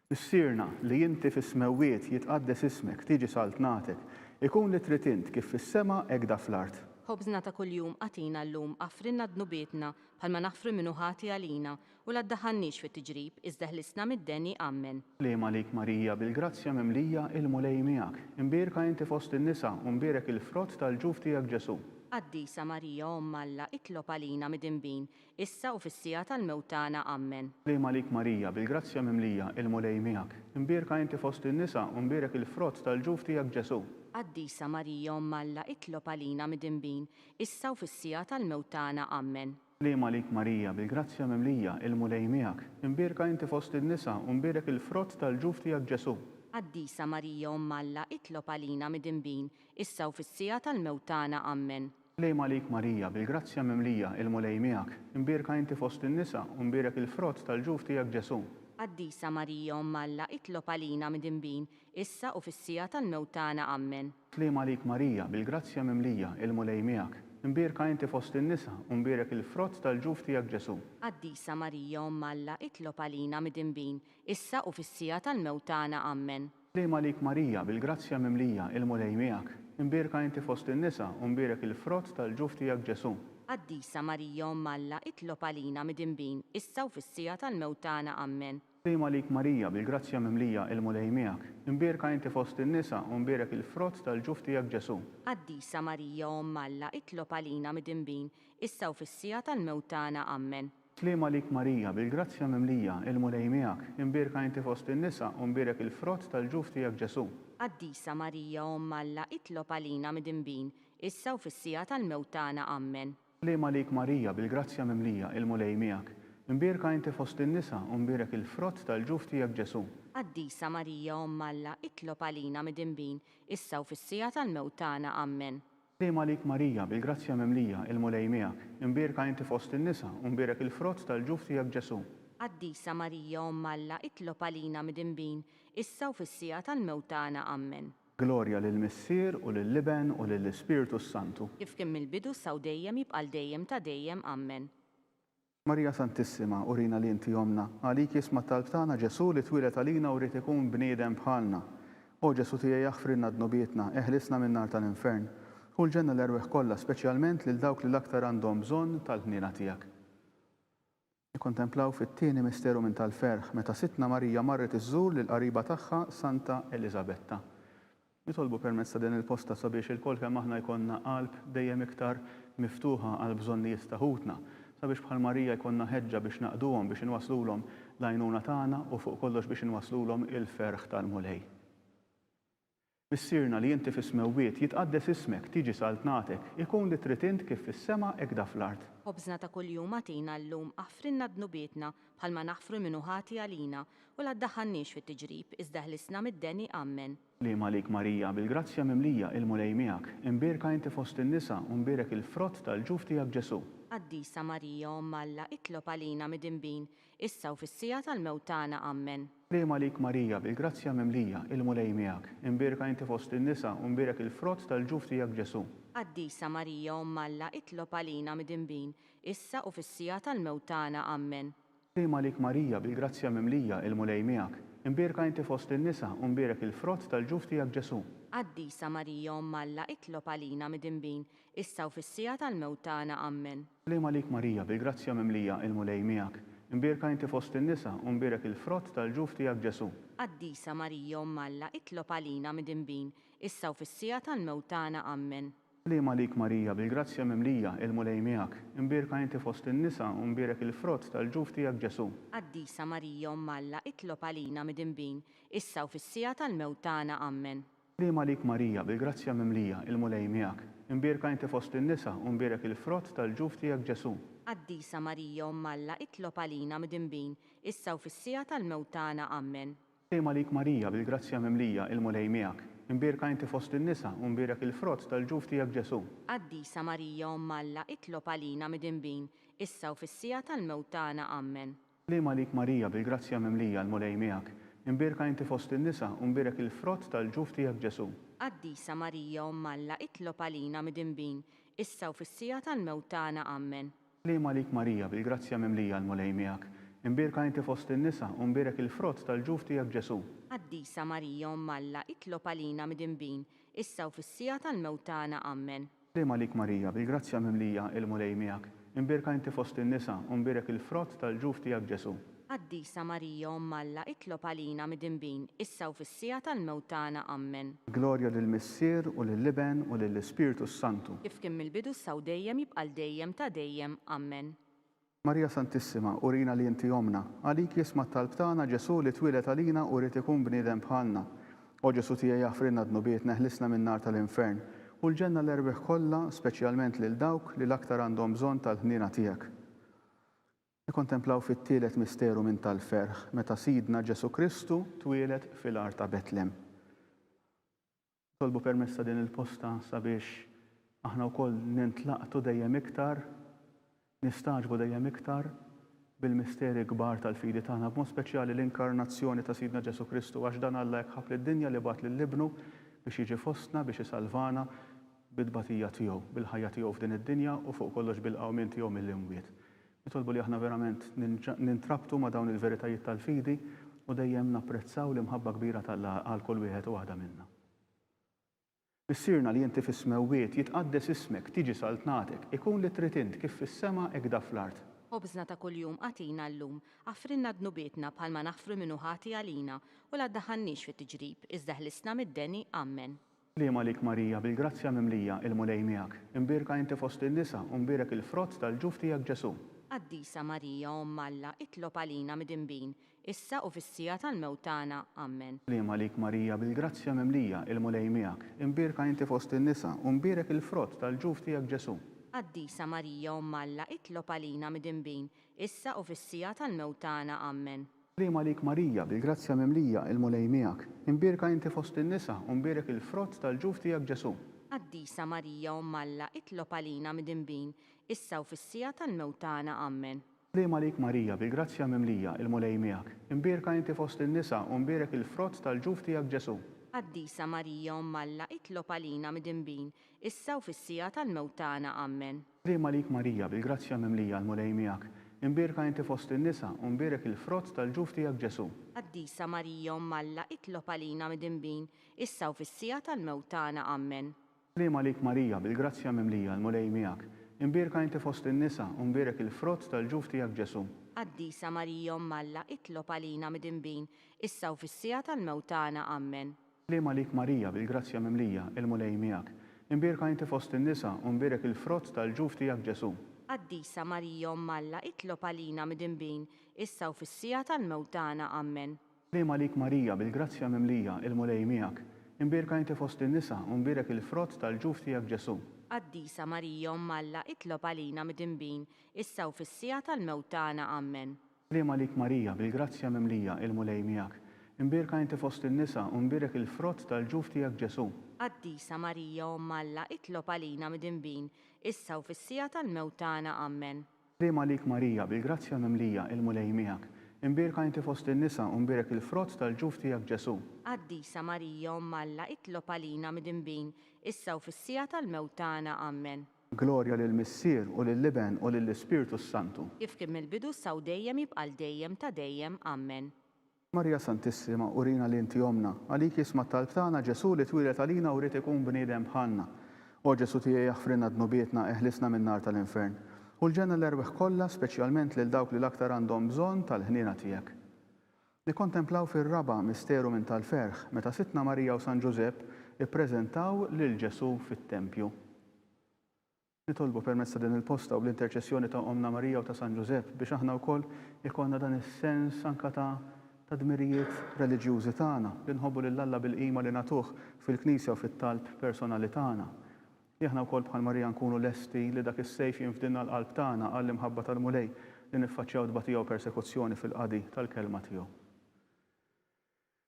Missierna li inti fis-smewwiet jitqaddes ismek, tiġi salt nagħtek, ikun li trid int kif fis-sema hekk da fl-art. Ħobżna ta' kuljum għatina llum għafrinna dnubietna bħalma naħfru minnu ħati għalina u la ddaħħalniex fit-tiġrib iżda ħlisna mid-deni. Amen. Lejma lik Marija bil-grazzja mimlija il-mulej miegħek. Imbierka inti fost in-nisa u mbierek il-frott tal-ġuf tiegħek Ġesu. Qaddisa Marija Omm Alla, itlob għalina mid-inbin, issa u fis-sija tal-mewt tagħna. Amen. Lejma lik Marija bil-grazzja mimlija il-mulej miegħek. Imbierka inti fost in-nisa u mbierek il-frott tal-ġuf tiegħek Ġesu. Qaddisa Marija Omm Alla, itlob għalina mid-inbin, issa u fis-sija tal-mewt tagħna. Amen. Lejma lik Marija bil-grazzja mimlija il-mulej miegħek. Imbierka inti fost in-nisa u mbierek il-frott tal-ġuf tiegħek Ġesu. Qaddisa Marija Omm Alla, itlob għalina mid-inbin, issa u fis-sija tal-mewt tagħna. Amen. Lejma lik Marija bil-grazzja mimlija il-mulej miegħek. Imbierka inti fost in-nisa u mbierek il-frott tal-ġuf tiegħek Ġesu. Qaddisa Marija Omm Alla, itlob għalina mid-inbin, issa u fis-sija tal-mewt tagħna. Amen. Lejma lik Marija bil-grazzja mimlija il-mulej miegħek. Imbierka inti fost in-nisa u mbierek il-frott tal-ġuf tiegħek Ġesu. Qaddisa Marija Omm Alla, itlob għalina mid-inbin, issa u fis-sija tal-mewt tagħna. Amen. Lejma lik Marija bil-grazzja mimlija il-mulej miegħek. Imbierka inti fost in-nisa u mbierek il-frott tal-ġuf tiegħek Ġesu. Qaddisa Marija Omm Alla, itlob għalina mid-inbin, issa u fis-sija tal-mewt tagħna. Amen. Lejma lik Marija bil-grazzja mimlija il-mulej miegħek. Imbierka inti fost in-nisa u mbierek il-frott tal-ġuf tiegħek Ġesu. Qaddisa Marija Omm Alla, itlob għalina mid-inbin, issa u fis-sija tal-mewt tagħna. Amen. Lejma lik Marija bil-grazzja mimlija il-mulej miegħek. Imbierka inti fost in-nisa u mbierek il-frott tal-ġuf tiegħek Ġesu. Qaddisa Marija Omm Alla, itlob għalina mid-inbin, issa u fis-sija tal-mewt tagħna. Amen. Lema lik Marija, bil-grazzja mimlija, il-mulej miegħek. Imbierka inti fost in-nisa u mbierek il-frott tal-ġuf tiegħek Ġesu. Qaddisa Marija Omm Alla, itlob għalina midinbin, issa u fis-sija tal-mewt tagħna. Amen. Lema lik Marija, bil-grazzja mimlija, il-mulej miegħek. Imbierka inti fost in-nisa u mbierek il-frott tal-ġuf tiegħek Ġesu. Qaddisa Marija Omm Alla, itlob għalina midinbin, issa u fis-sija tal-mewt tagħna. Amen. Glorja lill-Missier u lill-Liben u lill-Ispiritu Santu. Kif kien mill-bidu saw dejjem jibqal dejjem ta' dejjem. Amen. Marija Santissima, urina li inti jomna, għalik jisma talb tagħna Ġesu li twilet għalina u rrid ikun bniedem bħalna. O Ġesu tiegħi jaħfrinna dnubietna, eħlisna min-nar tal-infern. U l-ġenna l-erweħ kollha, speċjalment lil dawk li l-aktar għandhom bżonn tal-ħniena tiegħek. Nikkontemplaw fit-tieni misteru minn tal-ferħ meta Sitna Marija marret iżżur lil qariba tagħha Santa Elisabetta. Nitolbu permezz ta' din il-posta sabiex il-kol kemm aħna jkollna qalb dejjem iktar miftuħa għal bżonnijiet ta' ħutna, sabiex bħal Marija jkollna ħeġġa biex naqduhom biex inwaslulhom l-għajnuna tagħna u fuq kollox biex inwaslulhom il-ferħ tal-mulej. Missierna li inti fis-smewwiet jitqaddes ismek, tiġi saltnatek, ikun li trid int kif fis-sema hekk da fl-art. Ħobżna ta' kuljum għatina llum aħfrinna dnubietna bħalma naħfru minnu ħati għalina u la ddaħħalniex fit-tiġrib iżda ħlisna mid-deni. Amen. Lema lik Marija, bil-grazzja mimlija il-mulej miegħek, imbierka inti fost in-nisa u mbierek il-frott tal-ġuf tiegħek Ġesu. Qaddisa Marija Omm Alla, itlob għalina midinbin, issa u fis-sija tal-mewt tagħna. Amen. Lema lik Marija, bil-grazzja mimlija il-mulej miegħek, imbierka inti fost in-nisa u mbierek il-frott tal-ġuf tiegħek Ġesu. Qaddisa Marija Omm Alla, itlob għalina midinbin, issa u fis-sija tal-mewt tagħna. Amen. Lema lik Marija, bil-grazzja mimlija il-mulej miegħek, imbierka inti fost in-nisa u mbierek il-frott tal-ġuf tiegħek Ġesu. Qaddisa Marija Omm Alla, itlob għalina midinbin, issa u fis-sija tal-mewt tagħna. Amen. Lema lik Marija, bil-grazzja mimlija il-mulej miegħek, imbierka inti fost in-nisa u mbierek il-frott tal-ġuf tiegħek Ġesu. Qaddisa Marija Omm Alla, itlob għalina midinbin, issa u fis-sija tal-mewt tagħna. Amen. Lema lik Marija, bil-grazzja mimlija il-mulej miegħek, imbierka inti fost in-nisa u mbierek il-frott tal-ġuf tiegħek Ġesu. Qaddisa Marija Omm Alla, itlob għalina midinbin, issa u fis-sija tal-mewt tagħna. Amen. Lema lik Marija, bil-grazzja mimlija il-mulej miegħek, imbierka inti fost in-nisa u mbierek il-frott tal-ġuf tiegħek Ġesu. Qaddisa Marija Omm Alla, itlob għalina midinbin, issa u fis-sija tal-mewt tagħna. Amen. Lema lik Marija, bil-grazzja mimlija il-mulej miegħek, imbierka inti fost in-nisa u mbierek il-frott tal-ġuf tiegħek Ġesu. Qaddisa Marija Omm Alla, itlob għalina midinbin, issa u fis-sija tal-mewt tagħna. Amen. Lema lik Marija, bil-grazzja mimlija il-mulej miegħek, imbierka inti fost in-nisa u mbierek il-frott tal-ġuf tiegħek Ġesu. Qaddisa Marija Omm Alla, itlob għalina midinbin, issa u fis-sija tal-mewt tagħna. Amen. Lema lik Marija, bil-grazzja mimlija il-mulej miegħek, imbierka inti fost in-nisa u mbierek il-frott tal-ġuf tiegħek Ġesu. Qaddisa Marija Omm Alla, itlob għalina midinbin, issa u fis-sija tal-mewt tagħna. Amen. Lema lik Marija, bil-grazzja mimlija il-mulej miegħek, imbierka inti fost in-nisa u mbierek il-frott tal-ġuf tiegħek Ġesu. Qaddisa Marija Omm Alla, itlob għalina midinbin, issa u fis-sija tal-mewt tagħna. Amen. Glorja lill-Missier u lill-Liben u lill-Ispiritu Santu. Kif kien mill-bidu saw dejjem jibqal dejjem ta' dejjem. Amen. Marija Santissima, urina li inti jomna, għalik jisma talb tagħna Ġesu li twilet għalina u rrid ikun bniedem bħalna. O Ġesu tiegħi jaħfrinna dnubiet neħlisna min-nar tal-infern u l-ġenna l-erbeħ kollha, speċjalment lil dawk li l-aktar għandhom bżonn tal-ħniena tiegħek. Nikkontemplaw fit-tielet misteru minn tal-ferħ meta Sidna Ġesu Kristu twilet fil-art ta' Betlem. Tolbu permezz ta' din il-posta sabiex aħna wkoll nintlaqtu dejjem iktar, nistaġbu dejjem iktar bil-misteri kbar tal-fidi tagħna, b'mod speċjali l-inkarnazzjoni ta' Sidna Ġesu Kristu għax dan Alla jekk ħab lid-dinja li bagħat lill-Ibnu biex jiġi fostna biex isalvana bid-tbatija tiegħu, bil-ħajja tiegħu f'din id-dinja u fuq kollox bil-qawmien tiegħu mill-imwiet. Nitolbu li aħna verament nintrabtu ma' dawn il-veritajiet tal-fidi u dejjem napprezzaw l-imħabba kbira għal kull wieħed u waħda minnha. Missierna li inti fis-smewwiet jitqaddes ismek, tiġi saltnatek, ikun li trid int kif fis-sema hekk da fl-art. Ħobżna ta' kuljum għatina llum aħfrinna dnubietna bħalma naħfru minnu ħati għalina u la ddaħħalniex fit-tiġrib iżda ħlisna mid-deni. Amen. Lema lik Marija, bil-grazzja mimlija il-mulej miegħek, imbierka inti fost in-nisa u mbierek il-frott tal-ġuf tiegħek Ġesu. Qaddisa Marija Omm Alla, itlob għalina mid-inbin, issa u fis-sija tal-mewtana. Amen. Lim għalik Marija bil-grazzja memlija il-mulej miegħek, imbirka inti fost in-nisa u mbirek il-frott tal-ġuf tiegħek Ġesu. Qaddisa Marija Omm Alla, itlob għalina mid-inbin, issa u fis-sija tal-mewtana. Amen. Lim għalik Marija bil-grazzja memlija il-mulej miegħek, imbirka inti fost in-nisa u mbirek il-frott tal-ġuf tiegħek Ġesu. Qaddisa Marija Omm Alla, itlob għalina mid-inbin, issa u fis-sija tal-mewtana. Amen. Lim għalik Marija bil-grazzja memlija il-mulej miegħek, imbirka inti fost in-nisa u mbirek il-frott tal-ġuf tiegħek Ġesu. Qaddisa Marija Omm Alla, itlob għalina mid-inbin, issa u fis-sija tal-mewtana. Amen. Lim għalik Marija bil-grazzja memlija il-mulej miegħek, imbirka inti fost in-nisa u mbirek il-frott tal-ġuf tiegħek Ġesu. Qaddisa Marija Omm Alla, itlob għalina mid-inbin, issa u fis-sija tal-mewtana. Amen. Lim għalik Marija bil-grazzja memlija il-mulej miegħek, imbirka inti fost in-nisa u mbirek il-frott tal-ġuf tiegħek Ġesu. Qaddisa Marija Omm Alla, itlob għalina mid-inbin, issa u fis-sija tal-mewtana. Amen. Lim għalik Marija bil-grazzja memlija il-mulej miegħek, imbirka inti fost in-nisa u mbirek il-frott tal-ġuf tiegħek Ġesu. Qaddisa Marija Omm Alla, itlob għalina mid-inbin, issa u fis-sija tal-mewtana. Amen. Lim għalik Marija bil-grazzja memlija il-mulej miegħek, imbirka inti fost in-nisa u mbirek il-frott tal-ġuf tiegħek Ġesu. Qaddisa Marija Omm Alla, itlob għalina mid-inbin, issa u fis-sija tal-mewtana. Amen. Lim għalik Marija bil-grazzja memlija il-mulej miegħek, imbirka inti fost in-nisa u mbirek il-frott tal-ġuf tiegħek Ġesu. Qaddisa Marija Omm Alla, itlob għalina mid-inbin, issa u fis-sija tal-mewtana. Amen. Lim għalik Marija bil-grazzja memlija il-mulej miegħek, imbirka inti fost in-nisa u mbirek il-frott tal-ġuf tiegħek Ġesu. Qaddisa Marija Omm Alla, itlob għalina mid-inbin, issa u fis-sija tal-mewtana. Amen. Glorja lill-Missier u lill-Liben u lill-Ispiritu Santu. Kif kien mill-bidu saw dejjem jibqal dejjem ta' dejjem. Amen. Marja Santissima, urina li inti omna, għalik jisma talb tagħna Ġesu li twilet għalina u rrid ikun bniedem bħalna. O Ġesu tiegħi jaħfrinna dnubietna eħlisna min-nar tal-infern. U l-ġenna l-erbeħ kollha, speċjalment lil dawk li l-aktar għandhom bżonn tal-ħniena tiegħek. Li kontemplaw fir-raba misteru minn tal-ferħ meta Sitna Marija u San Ġusepp ippreżentaw lil Ġesu fit-tempju. Nitolbu permezz ta' din il-posta u l-interċessjoni ta' Omna Marija u ta' San Ġusepp biex aħna wkoll ikollna dan is-sens anke ta' dmirijiet reliġjużi tagħna li nħobbu lil Alla bil-qima li nagħtuh fil-Knisja u fit-talb personali tagħna. Li aħna wkoll bħal Marija nkunu lesti li dak is-sejf jinfdilna l-qalb tagħna għall-imħabba tal-mulej li niffaċċjaw dbatija u persekuzzjoni fil-qadi tal-kelma tiegħu.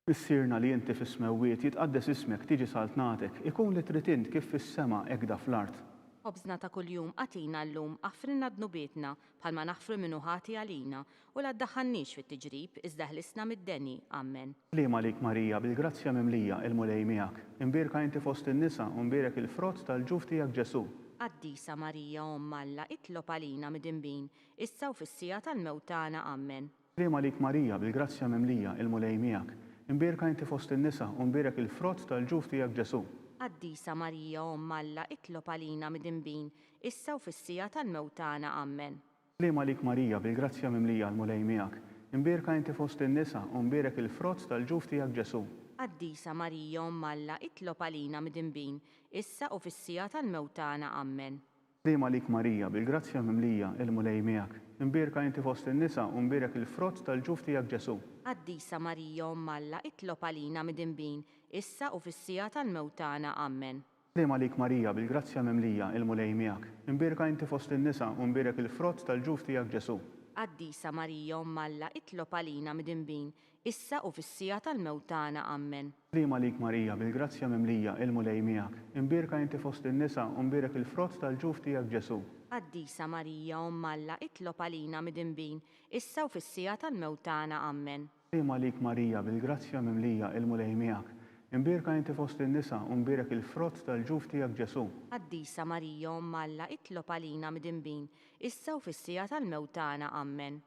Missierna li inti fis-smewwiet jitqaddes ismek tiġi saltnatek, ikun li trid int kif fis-sema hekk fl-art. Ħobżna ta' kuljum għatina llum aħfrinna dnubietna bħalma naħfru minnu ħati għalina u la ddaħħalniex fit-tiġrib iżda ħlisna mid-deni. Amen. Lim għalik Marija bil-grazzja memlija il-mulej miegħek, imbirka inti fost in-nisa u mbirek il-frott tal-ġuf tiegħek Ġesu. Qaddisa Marija Omm Alla, itlob għalina mid-inbin, issa u fis-sija tal-mewtana. Amen. Lim għalik Marija bil-grazzja memlija il-mulej miegħek, imbirka inti fost in-nisa u mbirek il-frott tal-ġuf tiegħek Ġesu. Qaddisa Marija Omm Alla, itlob għalina mid-inbin, issa u fis-sija tal-mewtana. Amen. Lim għalik Marija bil-grazzja memlija l-mulej miegħek, imbirka inti fost in-nisa u mbirek il-frott tal-ġuf tiegħek Ġesu. Qaddisa Marija Omm Alla, itlob għalina mid-inbin, issa u fis-sija tal-mewtana. Amen. Lim għalik Marija bil-grazzja memlija il-mulej miegħek, imbirka inti fost in-nisa u mbirek il-frott tal-ġuf tiegħek Ġesu. Qaddisa Marija Omm Alla, itlob għalina mid-inbin, issa u fis-sija tal-mewtana. Amen. Lim għalik Marija bil-grazzja memlija il-mulej miegħek, imbirka inti fost in-nisa u mbirek il-frott tal-ġuf tiegħek Ġesu. Qaddisa Marija Omm Alla, itlob għalina mid-inbin, issa u fis-sija tal-mewtana. Amen. Lim għalik Marija bil-grazzja memlija il-mulej miegħek, imbirka inti fost in-nisa u mbirek il-frott tal-ġuf tiegħek Ġesu. Qaddisa Marija Omm Alla, itlob għalina mid-inbin, issa u fis-sija tal-mewtana. Amen. Lim għalik Marija bil-grazzja memlija il-mulej miegħek, imbirka inti fost in-nisa u mbirek il-frott tal-ġuf tiegħek Ġesu. Qaddisa Marija Omm Alla, itlob għalina mid-inbin, issa u fis-sija tal-mewtana. Amen.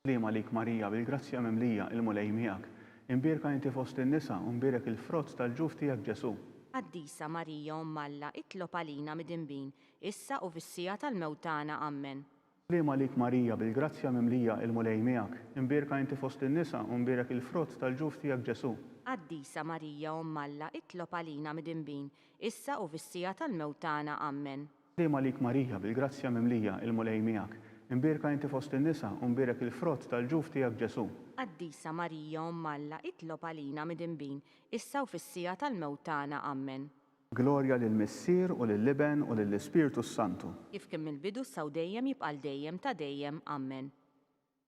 Lim għalik Marija bil-grazzja memlija il-mulej miegħek, imbirka inti fost in-nisa u mbirek il-frott tal-ġuf tiegħek Ġesu. Qaddisa Marija Omm Alla, itlob għalina mid-inbin, issa u fis-sija tal-mewtana. Amen. Lim għalik Marija bil-grazzja memlija il-mulej miegħek, imbirka inti fost in-nisa u mbirek il-frott tal-ġuf tiegħek Ġesu. Qaddisa Marija Omm Alla, itlob għalina mid-inbin, issa u fis-sija tal-mewtana. Amen. Lim għalik Marija bil-grazzja memlija il-mulej miegħek, imbierka inti fost in-nisa u mbierek il-frott tal-ġuf tiegħek Ġesu. Qaddisa Marija Umm Alla, itlob għalina midinbin, issa u fis-sija tal-mewt tagħna. Amen. Glorja lill-Missier u lill-Liben u lill-Ispirtu Santu. Kif kien mill-bidu saw dejjem jibqal dejjem ta' dejjem. Amen.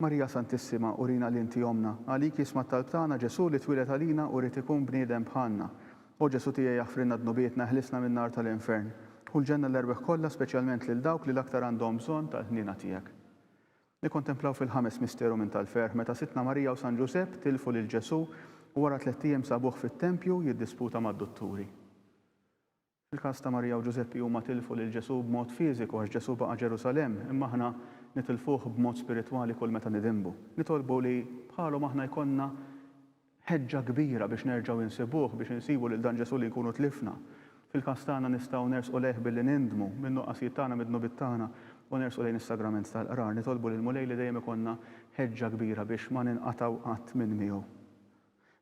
Marija Santissima, urina li inti omna, għalik jisma talb tagħna Ġesu li twilet għalina u rrid ikun bniedem bħalna. O Ġesu tiegħi jaħfrinna dnubietna ħlisna min-nar tal-infern. U l-ġenna l-erbeħ kollha speċjalment lil dawk li l-aktar għandhom bżonn tal-ħniena tiegħek. Nikkontemplaw fil-ħames misteru minn tal-ferħ meta Sitna Marija u San Ġusepp tilfu lil Ġesu u wara 3 ijiem sabuh fit-tempju jiddisputa mad-dutturi. Fil-każ ta' Marija u Ġuseppi huma tilfu lil Ġesu b'mod fiżiku għax Ġesu baqa' Ġerusalemm, imma aħna nitilfuh b'mod spiritwali kull meta nidimbu. Nitolbu li bħalhom aħna jkollna ħeġġa kbira biex nerġgħu insibuh biex insibu lil dan Ġesu li nkunu tlifna. Fil-każ tagħna nistgħu nersqu lejh billi nindmu min-nuqqasijiet tagħna mid-dnubiet tagħna u nersqu lejn is-sagrament tal-qrar. Nitolbu lil Mulej li dejjem ikollna ħeġġa kbira biex ma ninqatgħu qatt minn miegħu.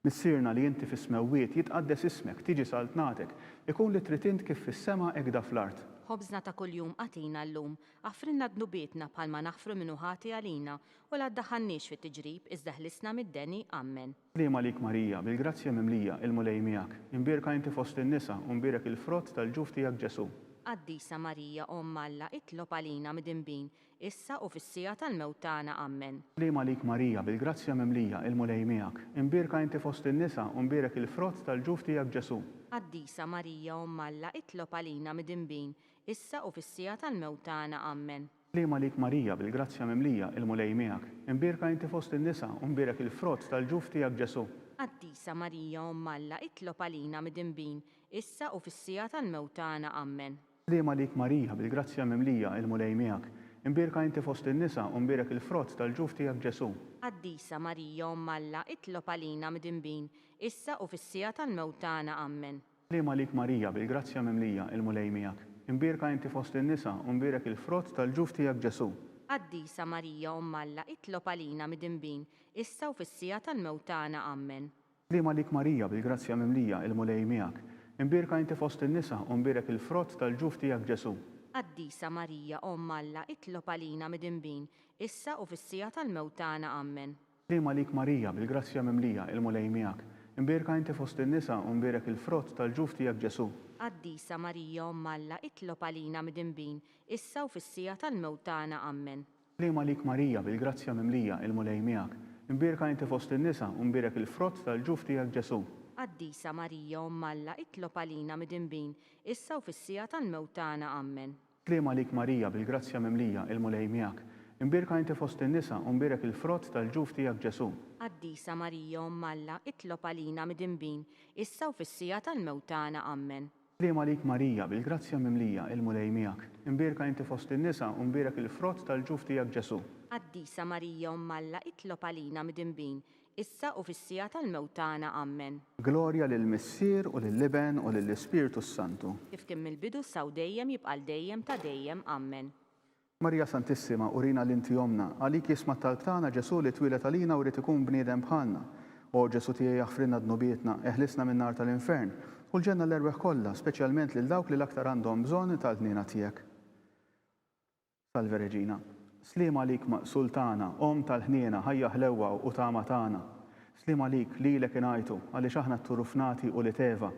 Missierna li inti fis-smewwiet jitqaddes ismek, tiġi saltnatek, ikun li trid int kif fis-sema hekk da fl-art. Ħobżna ta' kuljum għatina llum, għafrinna dnubietna bħalma naħfru minnu ħati għalina u la ddaħħalniex fit-tiġrib iżda ħlisna mid-deni. Amen. Liema lik Marija, bil-grazzja mimlija il-Mulej miegħek, imbierka inti fost in-nisa u mbierek il-frott tal-ġuf tiegħek Ġesu. Qaddisa Marija Umm Alla, itlob għalina midinbin, issa u fis-sija tal-mewt tagħna. Amen. Liema lik Marija, bil-grazzja mimlija il-Mulej miegħek, imbierka inti fost in-nisa u mbierek il-frott tal-ġuf tiegħek Ġesu. Qaddisa Marija Umm Alla, itlob għalina midinbin, issa u fis-sija tal-mewt tagħna. Amen. Liema lik Marija, bil-grazzja mimlija il-Mulej miegħek, imbierka inti fost in-nisa u mbierek il-frott tal-ġuf tiegħek Ġesu. Qaddisa Marija Umm Alla, itlob għalina midinbin, issa u fis-sija tal-mewt tagħna. Amen. Liema lik Marija, bil-grazzja mimlija il-Mulej miegħek, imbierka inti fost in-nisa u mbierek il-frott tal-ġuf tiegħek Ġesu. Qaddisa Marija Umm Alla, itlob għalina midinbin, issa u fis-sija tal-mewt tagħna. Amen. Liema lik Marija, bil-grazzja mimlija il-Mulej miegħek, imbierka inti fost in-nisa u mbierek il-frott tal-ġuf tiegħek Ġesu. Qaddisa Marija Umm Alla, itlob għalina midinbin, issa u fis-sija tal-mewt tagħna. Amen. Liema lik Marija, bil-grazzja mimlija il-Mulej miegħek, imbierka inti fost in-nisa u mbierek il-frott tal-ġuf tiegħek Ġesu. Qaddisa Marija Umm Alla, itlob għalina midinbin, issa u fis-sija tal-mewt tagħna. Amen. Liema lik Marija, bil-grazzja mimlija il-Mulej miegħek, imbierka inti fost in-nisa u mbierek il-frott tal-ġuf tiegħek Ġesu. Qaddisa Marija Umm Alla, itlob għalina midinbin, issa u fis-sija tal-mewt tagħna. Amen. Liema lik Marija, bil-grazzja mimlija il-Mulej miegħek, imbierka inti fost in-nisa u mbierek il-frott tal-ġuf tiegħek Ġesu. Qaddisa Marija Umm Alla, itlob għalina midinbin, issa u fis-sija tal-mewt tagħna. Amen. Liema lik Marija, bil-grazzja mimlija il-Mulej miegħek, imbierka inti fost in-nisa u mbierek il-frott tal-ġuf tiegħek Ġesu. Qaddisa Marija Umm Alla, itlob għalina midinbin, issa u fis-sija tal-mewt tagħna. Amen. Liema lik Marija, bil-grazzja mimlija il-Mulej miegħek, imbierka inti fost in-nisa u mbierek il-frott tal-ġuf tiegħek Ġesu. Qaddisa Marija Umm Alla, itlob għalina midinbin, issa u fis-sija tal-mewt tagħna. Amen. Glorja lill-Missier u lill-Liben u lill-Ispirtu Santu. Kif kien mill-bidu saw dejjem jibqal dejjem ta' dejjem. Amen. Marija Santissima, urina l-inti omna, għalik jisma talb tagħna Ġesu li twilet għalina u rrid ikun bniedem bħalna. O Ġesu tiegħi jaħfrinna dnubietna, eħlisna min-nar tal-infern, u l-ġenna l-erbeħ kollha, speċjalment lil dawk li l-aktar għandhom bżonn tal-ħniena tiegħek. Salve Reġina, sliem għalik Sultana, om tal-ħniena, ħajja ħlewwa u tama tagħna. Sliem għalik lilek ingħajtu għaliex aħna t-turufnati u li teva.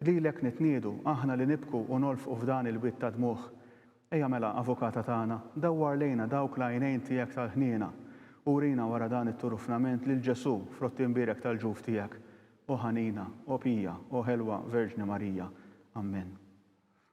Lilek nitniedu aħna li nibku u nolfqu f'dan il-witt ta' dmuħ. Ejja mela, avukata tagħna, dawwar lejna dawk l-għajnejn tiegħek tal-ħniena u rina wara dan it-turufnament lil Ġesu frott imbierek tal-ġuf tiegħek. O ħanina, o pija, o ħelwa Verġni Marija. Amen.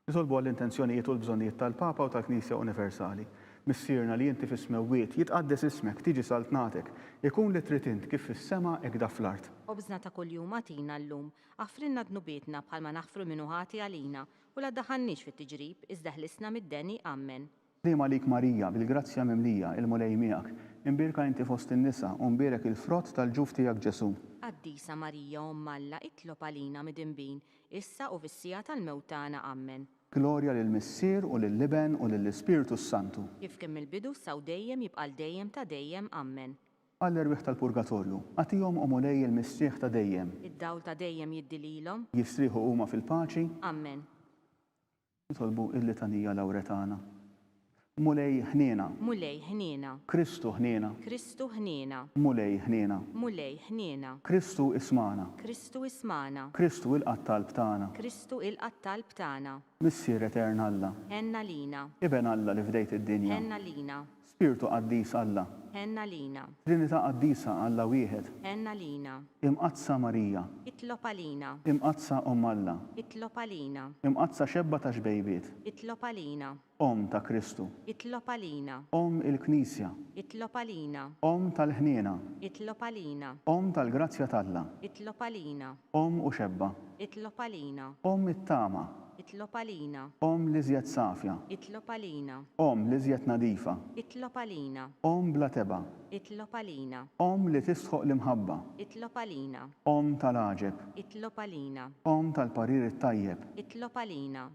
Nitolbu għall-intenzjonijiet u l-bżonnijiet tal-Papa u tal-Knisja Universali. Missierna li inti fis-smewwiet jitqaddes ismek, tiġi saltnatek, ikun li trid int kif fis-sema hekk da fl-art. Ħobżna ta' kuljum għatina llum, għafrinna dnubietna bħalma naħfru minnu ħati għalina u la ddaħħalniex fit-tiġrib iżda ħlisna mid-deni. Amen. Liema lik Marija, bil-grazzja mimlija il-Mulej miegħek, imbierka inti fost in-nisa u mbierek il-frott tal-ġuf tiegħek Ġesu. Qaddisa Marija Umm Alla, itlob għalina midinbin, issa u fis-sija tal-mewt tagħna. Amen. Glorja lill-Missier u lill-Liben u lill-Ispirtu Santu. Kif kien mill-bidu saw dejjem jibqal dejjem ta' dejjem. Amen. Għall-erwieħ tal-Purgatorju, għatihom u Mulej il-missieħ ta' dejjem. Id-dawl ta' dejjem jiddililhom. Jistrieħu huma fil-paċi. Amen. Nitolbu il-litanija Lawretana. mulej ħniena, mulej ħniena, Kristu ħniena, Kristu ħniena, mulej ħniena, mulej ħniena, Kristu ismana, Kristu ismana, Kristu il-qattalb tagħna, Kristu il-qattalb tagħna, Missier Etern Alla, ħenna lina, Iben Alla li fdejt id-dinja, ħenna lina, Spiritu Qaddis Alla, ħenna lina, Trinità Qaddisa Alla wieħed, ħenna lina, imqazza Marija, itlob għalina, imqazza Alla, itlob għalina, imqazza xebba ta' xbejbiet, itlob għalina, ta' Kristu, itlob għalina, il-Knisja, itlob għalina, tal-ħniena, itlob għalina, tal-grazzja talla, itlob għalina, u xebba, itlob għalina, it-tama, itlob għalina, li żjed safja, itlob għalina, li żjed nadifa, itlob għalina, bla teba, itlob għalina, li tisħoq l-imħabba, itlob għalina, tal-aġeb, itlob għalina, tal-parir it-tajjeb, itlob għalina,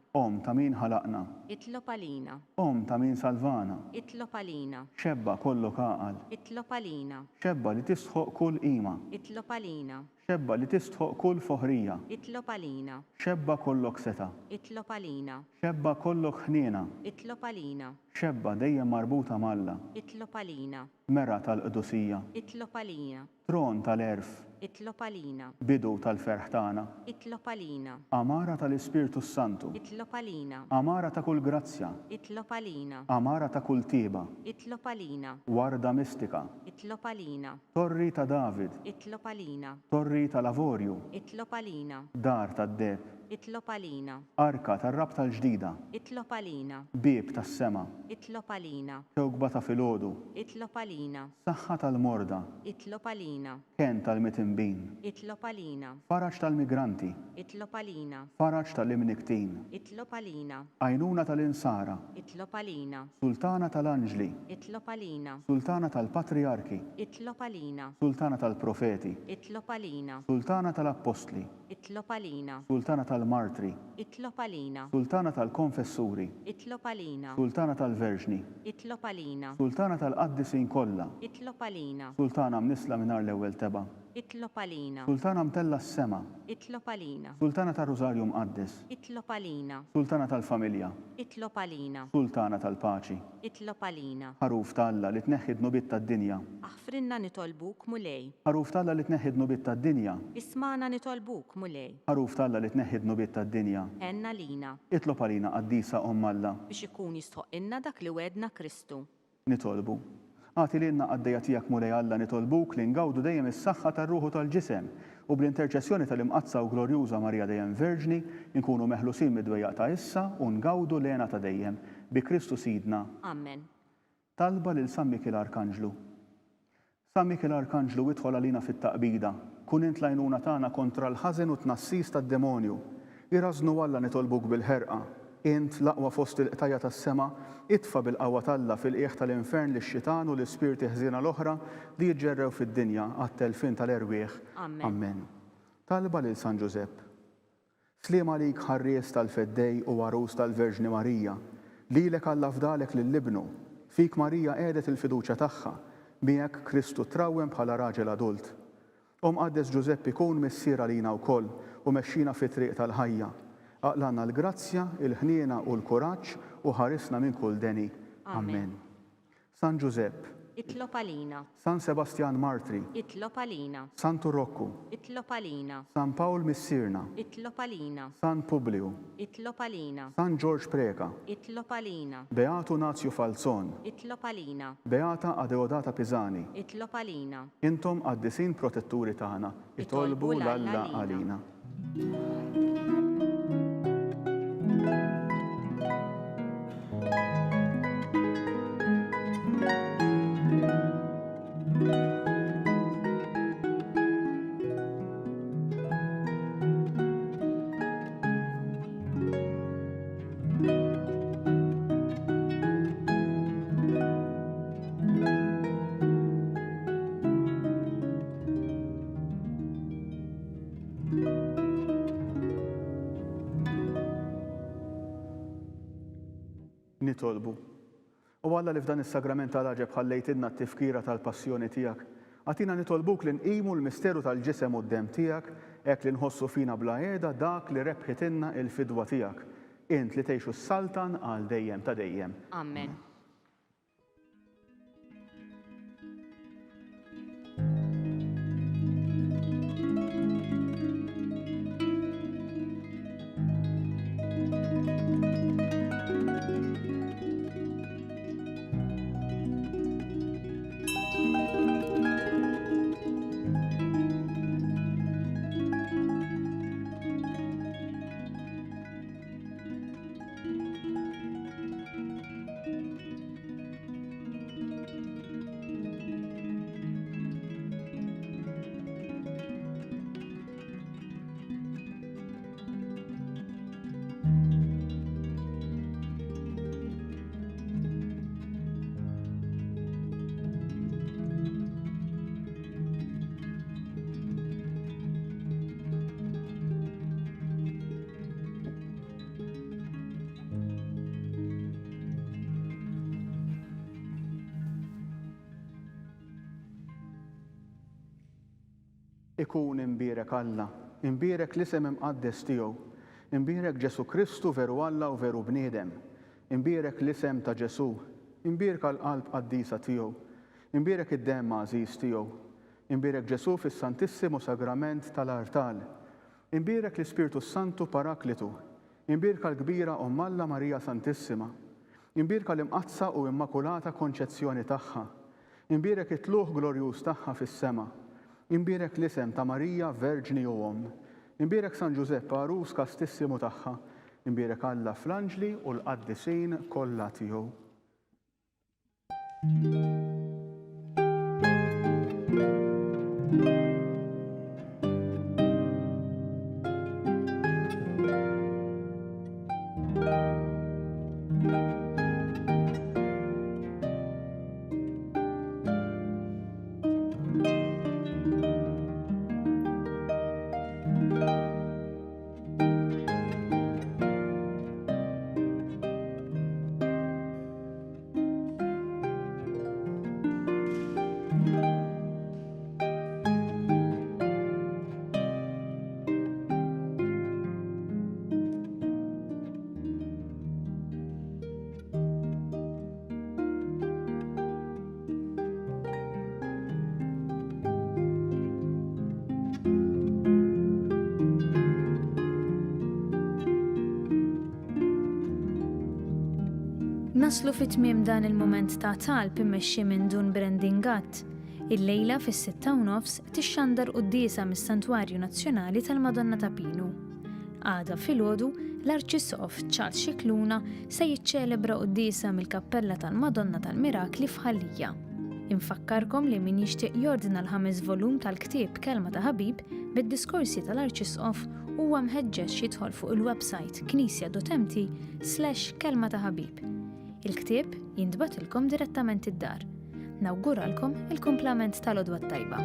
ta' min ħalaqna, itlob għalina, ta' min salvana, itlob għalina, xebba kollu kaqal, itlob għalina, xebba li tisħoq kull qima, itlob għalina, xebba li tisħoq kull foħrija, itlob għalina, xebba kollok seta, itlob għalina, xebba kollok ħniena, itlob għalina, xebba dejjem marbuta malla, itlob għalina, mera tal-qdusija, itlob għalina, tron tal-erf, itlob għalina, bidu tal-ferħ tagħna, itlob għalina, amara tal-Ispirtu Santu, itlob għalina, amara ta' kull grazzja, itlob għalina, amara ta' kull tieba, itlob għalina, warda mistika, itlob għalina, torri ta' David, itlob għalina, torri ta' lavorju, itlob għalina, dar tad-deb, itlob għalina, arka tar-rab tal-ġdida, itlob għalina, bieb tas-sema, itlob għalina, xewgba ta' filgħodu, itlob għalina, saħħa tal-morda, itlob għalina, ken tal-mitimbin, itlob għalina, faraġ tal-migranti, itlob għalina, faraġ tal-imniktin, itlob għalina, għajnuna tal-insara, itlob għalina, sultana tal-anġli, itlob għalina, sultana tal-patriarki, itlob għalina, sultana tal-profeti, itlob għalina, sultana tal-apostli, itlob għalina, sultana tal-martri, itlob għalina, sultana tal-konfessuri, itlob għalina, sultana tal-verġni, itlob għalina, sultana tal-qaddisin kollha, itlob għalina, sultana mnisla minar l-ewwel teba, itlob għalina, sultana mtella s-sema, itlob għalina, sultana tal-Rożarju Mqaddis, itlob għalina, sultana tal-familja, itlob għalina, sultana tal-paċi, itlob għalina, ħaruf talla li tneħħid nubit tad-dinja, aħfrinna nitolbuk mulej, ħaruf talla li tneħħid nubit tad-dinja, ismana nitolbuk mulej, ħaruf talla li tneħħid nubit tad-dinja, ħenna lina, itlob għalina qaddisa Alla, biex ikun jistħoqilna dak li wedna Kristu. nitolbu. Għati li jenna għaddejja tijak mulej Alla nitolbuk li ngawdu dejjem is-saħħa tar-ruħu tal-ġisem u bl-interċessjoni tal-imqazza u glorjuża Marija dejjem Verġni nkunu meħlusin mid-dwejjaq ta' issa u ngawdu lena ta' dejjem bi Kristu Sidna. Amen. Talba lil San Mikil Arkanġlu. San Mikil Arkanġlu idħol għalina fit-taqbida, kun int lajnuna tagħna kontra l-ħażen u tnassis tad-demonju. Irażnu Alla nitolbuk bil-ħerqa. Int laqwa fost il-qtajja tas-sema, itfa bil-qawwa talla fil-qiegħ tal-infern lix-xitan u l-ispirti ħżiena l-oħra li jiġġerrew fid-dinja għat-telfin tal-erwieħ. Amen. Talba lil San Ġusepp. Sliem għalik ħarries tal-feddej u għarus tal-Verġni Marija, lilek Alla fdalek lill-ibnu, fik Marija qiegħdet il-fiduċja tagħha, miegħek Kristu trawwem bħala raġel adult. Qaddes Ġusepp ikun missier għalina wkoll u mexxina fit-triq tal-ħajja. Aqlanna l-grazzja, il-ħniena u l-kuraġġ u ħarisna minn kull deni. Amen. San Ġusepp, itlob għalina, San Sebastian Martri, itlob għalina, San Turrokku, itlob għalina, San Pawl Missirna, itlob għalina, San Publiu, itlob għalina, San George Preka, itlob għalina, Beatu Nazju Falzon, itlob għalina, Beata Adeodata Pisani, itlob għalina, intom qaddisin protetturi tagħna, itolbu l-Alla għalina. Nitolbu. U Alla li f'dan is-sagrament tal-aġeb ħallejtilna t-tifkira tal-passjoni tiegħek. Għatina nitolbuk li nqimu l-misteru tal-ġisem u d-dem tiegħek, hekk li nħossu fina bla qiegħda dak li rebħitilna il-fidwa tiegħek. Int li tgħixu s-saltan għal dejjem ta' dejjem. Amen. ikun imbierek Alla, imbierek l-isem imqaddes tiegħu, imbierek Ġesu Kristu veru Alla u veru bniedem, imbierek l-isem ta' Ġesu, imbierek għall-qalb qaddisa tiegħu, imbierek id-demm għażiż tiegħu, imbierek Ġesu fis-Santissimu Sagrament tal-Artal, imbierek l-Ispirtu Santu Paraklitu, imbierek l-kbira Omm Alla Marija Santissima, imbierek l-imqazza u immakulata konċezzjoni tagħha, imbierek it-tluħ glorjuż tagħha fis-sema, imbierek l-isem ta' Marija Verġni u Omm, imbierek San Giuseppe Arus kastissimu tagħha, imbierek Alla fl-anġli u l-qaddisin kollha tiegħu. Naslu fit-tmiem dan il-moment ta' talb immexxi minn Dun Brandingat. Il-lejla fis-6:30 tixxandar qudiesa mis-Santwarju Nazzjonali tal-Madonna ta' Pinu. Għada filgħodu l-Arċisqof Charles Scicluna se jiċċelebra qudiesa mill-Kappella tal-Madonna tal-Mirakli f'Ħallija. Infakkarkom li min jixtieq jordina l-5 volum tal-ktieb Kelma ta' Ħabib bid-diskorsi tal-Arċisqof huwa mħeġġeġ jidħol fuq il-website knisja.mt/kelma ta' Ħabib. Il-ktieb jintbatilkom direttament id-dar. Nawguralkom il-kumplament tal-għodwa tajba.